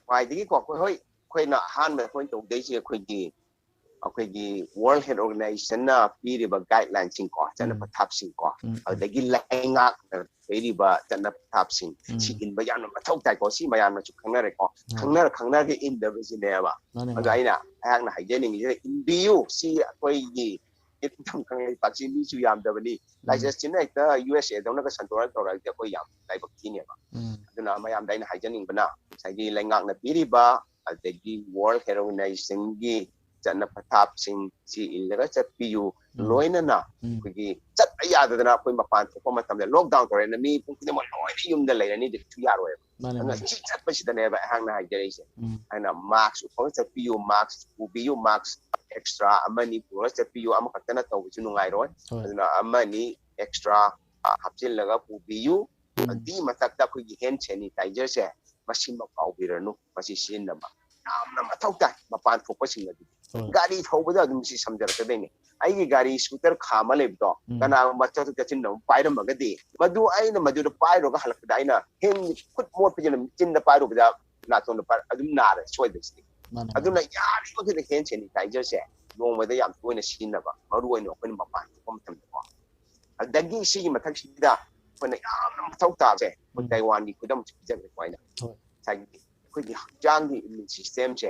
ꯈ꯭ꯋꯥꯏꯗꯒꯤꯀꯣ ꯑꯩꯈꯣꯏꯅ ꯑꯍꯥꯟꯕ ꯑꯩꯈꯣꯏꯅ ꯇꯧꯗꯣꯏꯁꯦ ꯑꯩꯈꯣꯏꯒꯤ ꯋꯥꯔꯜ ꯍꯦꯜꯊ ꯑꯣꯔꯒꯅꯥꯏꯖꯦꯁꯟꯅ ꯄꯤꯔꯤꯕ ꯒꯥꯏꯗꯂꯥꯏꯟꯁꯤꯡꯀꯣ ꯆꯠꯅ ꯄꯊꯥꯞꯁꯤꯡꯀꯣ ꯑꯗꯨꯗꯒꯤ ꯂꯩꯉꯥꯛꯅ ꯄꯤꯔꯤꯕ ꯆꯠꯅ ꯄꯊꯥꯞꯁꯤꯡ ꯁꯤ ꯏꯟꯕ ꯌꯥꯝꯅ ꯃꯊꯧ ꯇꯥꯏꯀꯣ ꯁꯤ ꯃꯌꯥꯝꯅꯁꯨ ꯈꯪꯅꯔꯦꯀꯣ ꯈꯪꯅꯔꯒ ꯏꯟꯗꯕꯁꯤꯅꯦꯕ ꯑꯗꯣ ꯑꯩꯍꯥꯛꯅ ꯍꯥꯏꯖꯅꯤꯡꯉꯤꯁꯤꯅ ꯏꯟꯕꯤꯌꯨ ꯁꯤ ꯑꯩꯈꯣꯏꯒꯤ ꯄꯥꯛꯁꯤ ꯃꯤꯁꯨ ꯌꯥꯝꯗꯕꯅꯤ ꯂꯥꯏꯆꯠꯁꯤꯅ ꯍꯦꯛꯇ USA ꯗꯧꯅꯒ ꯁꯟꯗꯣꯔꯛ ꯇꯧꯔꯛꯑꯗꯤ ꯑꯩꯈꯣꯏ ꯌꯥꯝ ꯂꯥꯏꯕꯛ ꯊꯤꯅꯦꯕ ꯑꯗꯨꯅ ꯃꯌꯥꯝꯗ ꯑꯩꯅ ꯍꯥꯏꯖꯅꯤꯡꯕꯅ ꯉꯁꯥꯏꯒꯤ ꯂꯩꯉꯥꯛꯅ ꯄꯤꯔꯤꯕ ꯑꯗꯒꯤ ꯋꯥꯔꯜ ꯍꯦꯜꯊ ꯑꯣꯔꯒꯅꯥꯏꯖꯦꯁꯟꯒꯤ ꯆꯠꯅ ꯄꯊꯥꯞꯁꯤꯡ ꯁꯤ ꯏꯜꯂꯒ ꯆꯠꯄꯤꯌꯨ ꯂꯣꯏꯅꯅ ꯑꯩꯈꯣꯏꯒꯤ ꯆꯠꯄ ꯌꯥꯗꯗꯅ ꯑꯩꯈꯣꯏ ꯃꯄꯥꯟ ꯊꯣꯛꯄ ꯃꯇꯝꯗ ꯂꯣꯛꯗꯥꯎꯟ ꯇꯧꯔꯦꯅ ꯃꯤ ꯄꯨꯡ ꯈꯨꯗꯤꯡꯃꯛ ꯂꯣꯏꯅ ꯌꯨꯝꯗ ꯂꯩꯔꯅꯤꯗꯤ ꯀꯩꯁꯨ ꯌꯥꯔꯣꯏꯕ ꯑꯗꯨꯅ ꯁꯤ ꯆꯠꯄꯁꯤꯗꯅꯦꯕ ꯑꯩꯍꯥꯛꯅ ꯍꯥꯏꯖꯔꯛꯏꯁꯦ ꯑꯩꯅ ꯃꯥꯛꯁ ꯎꯞꯄꯒ ꯆꯠꯄꯤꯌꯨ ꯃꯥꯛꯁ ꯄꯨꯕꯤꯌꯨ ꯃꯥꯛꯁ ꯑꯦꯛꯁꯇ꯭ꯔꯥ ꯑꯃꯅꯤ ꯄꯨꯔꯒ ꯆꯠꯄꯤꯌꯨ ꯑꯃꯈꯛꯇꯅ ꯇꯧꯕꯁꯨ ꯅꯨꯡꯉꯥꯏꯔꯣꯏ ꯑꯗꯨꯅ ꯑꯃꯅꯤ ꯑꯦꯛꯁꯇ꯭ꯔꯥ ꯍꯥꯞꯆꯤꯜꯂꯒ ꯄꯨꯕꯤꯌꯨ ꯑꯗꯨꯒꯤ ꯃꯊꯛꯇ ꯑꯩꯈꯣꯏꯒꯤ ꯍꯦꯟ ꯁꯦꯅꯤꯇꯥꯏꯖꯔꯁꯦ ꯃꯁꯤꯃ ꯀꯥꯎꯕꯤꯔꯅꯨ ꯃꯁꯤ ꯁꯤꯖꯤꯟꯅꯕ ꯌꯥꯝꯅ ꯃꯊꯧ ꯇꯥꯏ ꯃꯄꯥꯟ ꯊꯣꯛꯄꯁꯤꯡ ꯑꯗꯨꯗꯤ ꯒꯥꯔꯤ ꯊꯧꯕꯗ ꯑꯗꯨꯝ ꯁꯤ ꯁꯝꯖꯔꯛꯀꯗꯣꯏꯅꯤ ꯑꯩꯒꯤ ꯒꯥꯔꯤ ꯁ꯭ꯀꯨꯇꯔ ꯈꯥꯝꯃ ꯂꯩꯕꯗꯣ ꯀꯅꯥꯒꯨꯝꯕ ꯆꯠꯊꯣꯛ ꯆꯠꯁꯤꯟ ꯄꯥꯏꯔꯝꯃꯒꯗꯤ ꯃꯗꯨꯗ ꯄꯥꯏꯔꯨꯔꯒ ꯍꯜꯂꯛꯄꯗ ꯑꯩꯅ ꯈꯨꯠ ꯃꯣꯠꯄꯁꯤꯅ ꯆꯤꯟꯗ ꯄꯥꯏꯔꯨꯕꯗ ꯅꯥꯇꯣꯟꯗ ꯑꯗꯨꯝ ꯅꯥꯔꯦ ꯁꯣꯏꯗꯕꯁꯤꯗꯤ ꯑꯗꯨꯅ ꯌꯥꯔꯤꯕꯃꯈꯩꯗꯤ ꯍꯦꯟ ꯁꯦꯅꯤꯇꯥꯏꯖꯔꯁꯦ ꯅꯣꯡꯃꯗ ꯌꯥꯝ ꯇꯣꯏꯅ ꯁꯤꯖꯤꯟꯅꯕ ꯃꯔꯨꯑꯣꯏꯅ ꯑꯩꯈꯣꯏꯅ ꯃꯄꯥꯟ ꯊꯣꯛꯄ ꯃꯇꯝꯗꯀꯣ ꯑꯗꯒꯤ ꯁꯤꯒꯤ ꯃꯊꯛꯁꯤꯗ ꯑꯩꯈꯣꯏꯅ ꯌꯥꯝꯅ ꯃꯊꯧ ꯇꯥꯕꯁꯦ ꯑꯩꯈꯣꯏ ꯇꯥꯏꯋꯥꯟꯒꯤ ꯈꯨꯗꯝꯁꯨ ꯄꯤꯖꯒꯦꯀꯣ ꯑꯩꯅ ꯉꯁꯥꯏꯒꯤ ꯑꯩꯈꯣꯏꯒꯤ ꯍꯛꯆꯥꯡꯒꯤ ꯏꯝꯃ꯭ꯌꯨꯟ ꯁꯤꯁꯇꯦꯝꯁꯦ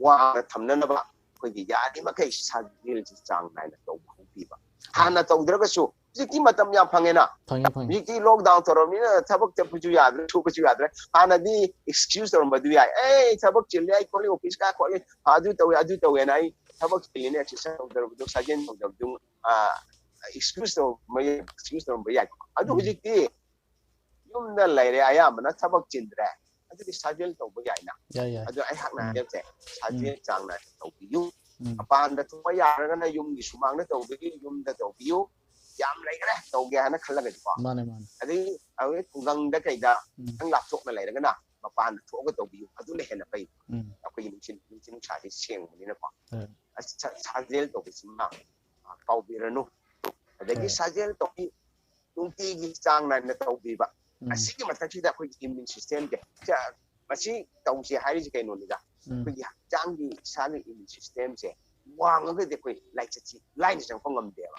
ꯋꯥꯡꯅ ꯊꯝꯅꯅꯕ ꯑꯩꯈꯣꯏꯒꯤ ꯌꯥꯔꯤꯃꯈꯩ ꯁꯥꯖꯦꯜꯁꯤ ꯆꯥꯡ ꯅꯥꯏꯅ ꯇꯧꯕ ꯍꯧꯕꯤꯕ ꯍꯥꯟꯅ ꯇꯧꯗ꯭ꯔꯒꯁꯨ ꯍꯧꯖꯤꯛꯇꯤ ꯃꯇꯝ ꯌꯥꯝ ꯐꯪꯉꯦꯅ ꯍꯧꯖꯤꯛꯇꯤ ꯂꯣꯛꯗꯥꯎꯟ ꯇꯧꯔꯕꯅꯤꯅ ꯊꯕꯛ ꯆꯠꯄꯁꯨ ꯌꯥꯗ꯭ꯔꯦ ꯁꯨꯕꯁꯨ ꯌꯥꯗ꯭ꯔꯦ ꯍꯥꯟꯅꯗꯤ ꯑꯦꯛꯁꯀ꯭ꯌꯨꯁ ꯇꯧꯔꯝꯕꯗꯨ ꯌꯥꯏ ꯊꯕꯛ ꯆꯤꯜꯂꯦ ꯑꯩ ꯈꯣꯠꯂꯤ ꯑꯣꯐꯤꯁ ꯀꯥ ꯈꯣꯠꯂꯤ ꯑꯗꯨ ꯇꯧꯋꯦꯅ ꯑꯩ ꯊꯕꯛ ꯆꯤꯜꯂꯤꯅ ꯑꯦꯛꯁꯔꯁꯥꯏꯁ ꯇꯧꯗ꯭ꯔꯕꯗꯣ ꯁꯥꯖꯦꯜ ꯇꯧꯗꯕꯗꯨ ꯑꯦꯛꯁꯀ꯭ꯌꯨꯁ ꯇꯧꯔꯝꯕ ꯌꯥꯏ ꯑꯗꯨ ꯍꯧꯖꯤꯛꯇꯤ ꯌꯨꯝꯗ ꯂꯩꯔꯦ ꯑꯌꯥꯝꯕꯅ ꯊꯕꯛ ꯆꯤꯟꯗ꯭ꯔꯦ ꯑꯗꯨꯗꯤ ꯁꯥꯖꯦꯜ ꯇꯧꯕ ꯌꯥꯏꯅ ꯑꯗꯨ ꯑꯩꯍꯥꯛꯅ ꯍꯥꯏꯖꯕꯁꯦ ꯁꯥꯖꯦꯜ ꯆꯥꯡ ꯅꯥꯏꯅ ꯇꯧꯕꯤꯌꯨ ꯃꯄꯥꯟꯗ ꯊꯣꯛꯄ ꯌꯥꯔꯒꯅ ꯌꯨꯝꯒꯤ ꯁꯨꯃꯥꯡꯗ ꯇꯧꯕꯒꯤ ꯌꯨꯝꯗ ꯇꯧꯕꯤꯌꯨ ꯌꯥꯝ ꯂꯩꯈ꯭ꯔꯦ ꯇꯧꯒꯦ ꯍꯥꯏꯅ ꯈꯜꯂꯒꯗꯤꯀꯣ ꯑꯗꯒꯤ ꯈꯨꯡꯒꯪꯗ ꯀꯩꯗ ꯈꯤꯇꯪ ꯂꯥꯞꯊꯣꯛꯅ ꯂꯩꯔꯒꯅ ꯃꯄꯥꯟꯗ ꯊꯣꯛꯑꯒ ꯇꯧꯕꯤꯌꯨ ꯑꯗꯨꯅ ꯍꯦꯟꯅ ꯐꯩ ꯑꯩꯈꯣꯏꯒꯤ ꯅꯨꯡꯁꯤꯠ ꯅꯨꯡꯁꯥꯁꯤ ꯁꯦꯡꯕꯅꯤꯅꯀꯣ ꯁꯥꯖꯦꯜ ꯇꯧꯕꯁꯤꯃ ꯀꯥꯎꯕꯤꯔꯅꯨ ꯑꯗꯒꯤ ꯁꯥꯖꯦꯜ ꯇꯧꯕꯤ ꯅꯨꯡꯇꯤꯒꯤ ꯆꯥꯡ ꯅꯥꯏꯅ ꯇꯧꯕꯤꯕ ꯑꯁꯤꯒꯤ ꯃꯊꯛꯁꯤꯗ ꯑꯩꯈꯣꯏꯒꯤ ꯏꯝꯃ꯭ꯌꯨꯟ ꯁꯤꯁꯇꯦꯝꯁꯦ ꯃꯁꯤ ꯇꯧꯁꯦ ꯍꯥꯏꯔꯤꯁꯤ ꯀꯩꯅꯣꯅꯤꯗ ꯑꯩꯈꯣꯏꯒꯤ ꯍꯛꯆꯥꯡꯒꯤ ꯏꯁꯥꯒꯤ ꯏꯝꯃ꯭ꯌꯨꯟ ꯁꯤꯁꯇꯦꯝꯁꯦ ꯋꯥꯡꯉꯒꯗꯤ ꯑꯩꯈꯣꯏ ꯂꯥꯏꯆꯠꯁꯤ ꯂꯥꯏꯅ ꯆꯪꯉꯛꯄ ꯉꯝꯗꯦꯕ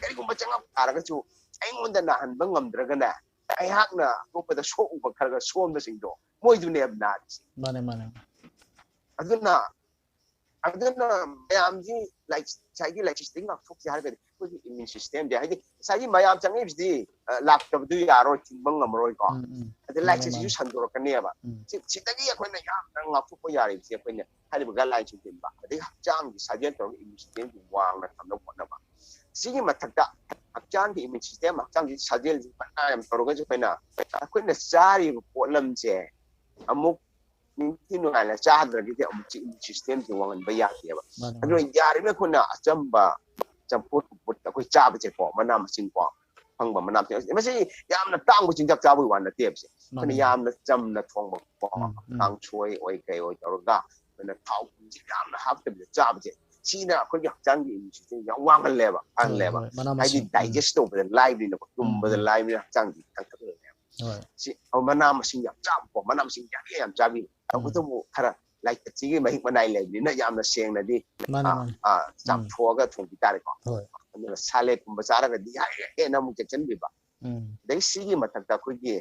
ꯀꯔꯤꯒꯨꯝꯕ ꯆꯪꯉꯛ ꯇꯥꯔꯒꯁꯨ ꯑꯩꯉꯣꯟꯗ ꯅꯥꯍꯟꯕ ꯉꯝꯗ꯭ꯔꯒꯅ ꯑꯩꯍꯥꯛꯅ ꯑꯇꯣꯞꯄꯗ ꯁꯣꯛꯎꯕ ꯈꯔ ꯁꯣꯟꯕꯁꯤꯡꯗꯣ ꯃꯣꯏꯗꯨꯅꯦꯕ ꯅꯥꯔꯤꯁꯦ ꯑꯗꯨꯅ ꯃꯌꯥꯝꯁꯤ ꯉꯁꯥꯏꯒꯤ ꯂꯥꯏꯆꯠꯁꯤꯗꯒꯤ ꯉꯥꯛꯊꯣꯛꯁꯦ ꯍꯥꯏꯔꯒꯗꯤ ꯑꯩꯈꯣꯏꯒꯤ ꯏꯝꯃ꯭ꯌꯨꯟ ꯁꯤꯁꯇꯦꯝꯁꯦ ꯍꯥꯏꯗꯤ ꯉꯁꯥꯏꯒꯤ ꯃꯌꯥꯝ ꯆꯪꯉꯛꯏꯕꯁꯤꯗꯤ ꯂꯥꯛꯇꯕꯗꯨ ꯌꯥꯔꯣꯏ ꯊꯤꯡꯕ ꯉꯝꯃꯔꯣꯏꯀꯣ ꯑꯗ ꯂꯥꯏꯆꯠꯁꯤꯁꯨ ꯁꯟꯗꯣꯔꯛꯀꯅꯦꯕ ꯁꯤꯗꯒꯤ ꯑꯩꯈꯣꯏꯅ ꯌꯥꯝꯅ ꯉꯥꯛꯊꯣꯛꯄ ꯌꯥꯔꯤꯕꯁꯤ ꯑꯩꯈꯣꯏꯅ ꯍꯥꯏꯔꯤꯕ ꯒꯥꯏꯗꯂꯥꯏꯟꯁꯤꯡ ꯏꯟꯕ ꯑꯗꯒꯤ ꯍꯛꯆꯥꯡꯒꯤ ꯁꯥꯖꯦꯜ ꯇꯧꯔꯒ ꯏꯝꯃ꯭ꯌꯨꯟ ꯁꯤꯁꯇꯦꯝꯁꯤ ꯋꯥꯡꯅ ꯊꯝꯅꯕ ꯍꯣꯠꯅꯕ ꯁꯤꯒꯤ ꯃꯊꯛꯇ ꯍꯛꯆꯥꯡꯒꯤ ꯏꯝꯃ꯭ꯌꯨꯟ ꯁꯤꯁꯇꯦꯝ ꯍꯛꯆꯥꯡꯒꯤ ꯁꯥꯖꯦꯜꯁꯤ ꯐꯅ ꯌꯥꯝ ꯇꯧꯔꯒꯁꯨ ꯑꯩꯈꯣꯏꯅ ꯆꯥꯔꯤꯕ ꯄꯣꯠꯂꯝꯁꯦ ꯑꯃꯨꯛ ꯅꯤꯡꯊꯤ ꯅꯨꯡꯉꯥꯏꯅ ꯆꯥꯗ꯭ꯔꯒꯗꯤ ꯑꯃꯨꯛ ꯏꯝꯃ꯭ꯌꯨꯟ ꯁꯤꯁꯇꯦꯝꯁꯤ ꯋꯥꯡꯍꯟꯕ ꯌꯥꯗꯦꯕ ꯑꯗꯨꯅ ꯌꯥꯔꯤꯕ ꯑꯩꯈꯣꯏꯅ ꯑꯆꯝꯕ ꯆꯝꯐꯨꯠ ꯑꯩꯈꯣꯏ ꯆꯥꯕꯁꯦꯀꯣ ꯃꯅꯥ ꯃꯁꯤꯡꯀꯣ ꯐꯪꯕ ꯃꯅꯥ ꯃꯁꯤꯡ ꯃꯁꯤ ꯌꯥꯝꯅ ꯇꯥꯡꯕ ꯆꯤꯟꯖꯥꯛ ꯆꯥꯕꯒꯤ ꯋꯥ ꯅꯠꯇꯦꯕꯁꯦ ꯑꯩꯈꯣꯏꯅ ꯌꯥꯝꯅ ꯆꯝꯅ ꯊꯣꯡꯕ ꯀꯥꯡꯁꯣꯏ ꯑꯣꯏ ꯀꯩ ꯑꯣꯏ ꯇꯧꯔꯒ ꯑꯩꯈꯣꯏꯅ ꯊꯥꯎ ꯊꯨꯝꯁꯤ ꯌꯥꯝꯅ ꯍꯥꯞꯇꯕꯤꯗ ꯆꯥꯕꯁꯦ ꯁꯤꯅ ꯑꯩꯈꯣꯏꯒꯤ ꯍꯛꯆꯥꯡꯒꯤ ꯏꯝꯃ꯭ꯌꯨꯟ ꯁꯤꯁꯇꯦꯝ ꯌꯥꯝ ꯋꯥꯡꯍꯜꯂꯦꯕ ꯐꯍꯜꯂꯦꯕ ꯍꯥꯏꯗꯤ ꯗꯥꯏꯖꯦꯁ ꯇꯧꯕꯗ ꯂꯥꯏꯕꯅꯤꯅꯀꯣ ꯇꯨꯝꯕꯗ ꯂꯥꯏꯕꯅꯤꯅ ꯍꯛꯆꯥꯡꯁꯤ ꯀꯟꯈꯠꯍꯜꯂꯦꯕ ꯁꯤ ꯃꯅꯥ ꯃꯁꯤꯡ ꯌꯥꯝ ꯆꯥꯕꯀꯣ ꯃꯅꯥ ꯃꯁꯤꯡ ꯌꯥꯝ ꯆꯥꯕꯤꯕ ꯇꯧꯕꯇꯕꯨ ꯈꯔ ꯂꯥꯏꯆꯠꯁꯤꯒꯤ ꯃꯍꯤꯛ ꯃꯅꯥꯏ ꯂꯩꯕꯅꯤꯅ ꯌꯥꯝꯅ ꯁꯦꯡꯅꯗꯤ ꯆꯥꯝꯊꯣꯛꯑꯒ ꯊꯣꯡꯕꯤ ꯇꯥꯔꯦꯀꯣ ꯑꯗꯨꯅ ꯁꯥꯂꯦꯠꯀꯨꯝꯕ ꯆꯥꯔꯒꯗꯤ ꯍꯦꯟꯅ ꯑꯃꯨꯛ ꯆꯦꯛꯁꯤꯟꯕꯤꯕ ꯑꯗꯩ ꯁꯤꯒꯤ ꯃꯊꯛꯇ ꯑꯩꯈꯣꯏꯒꯤ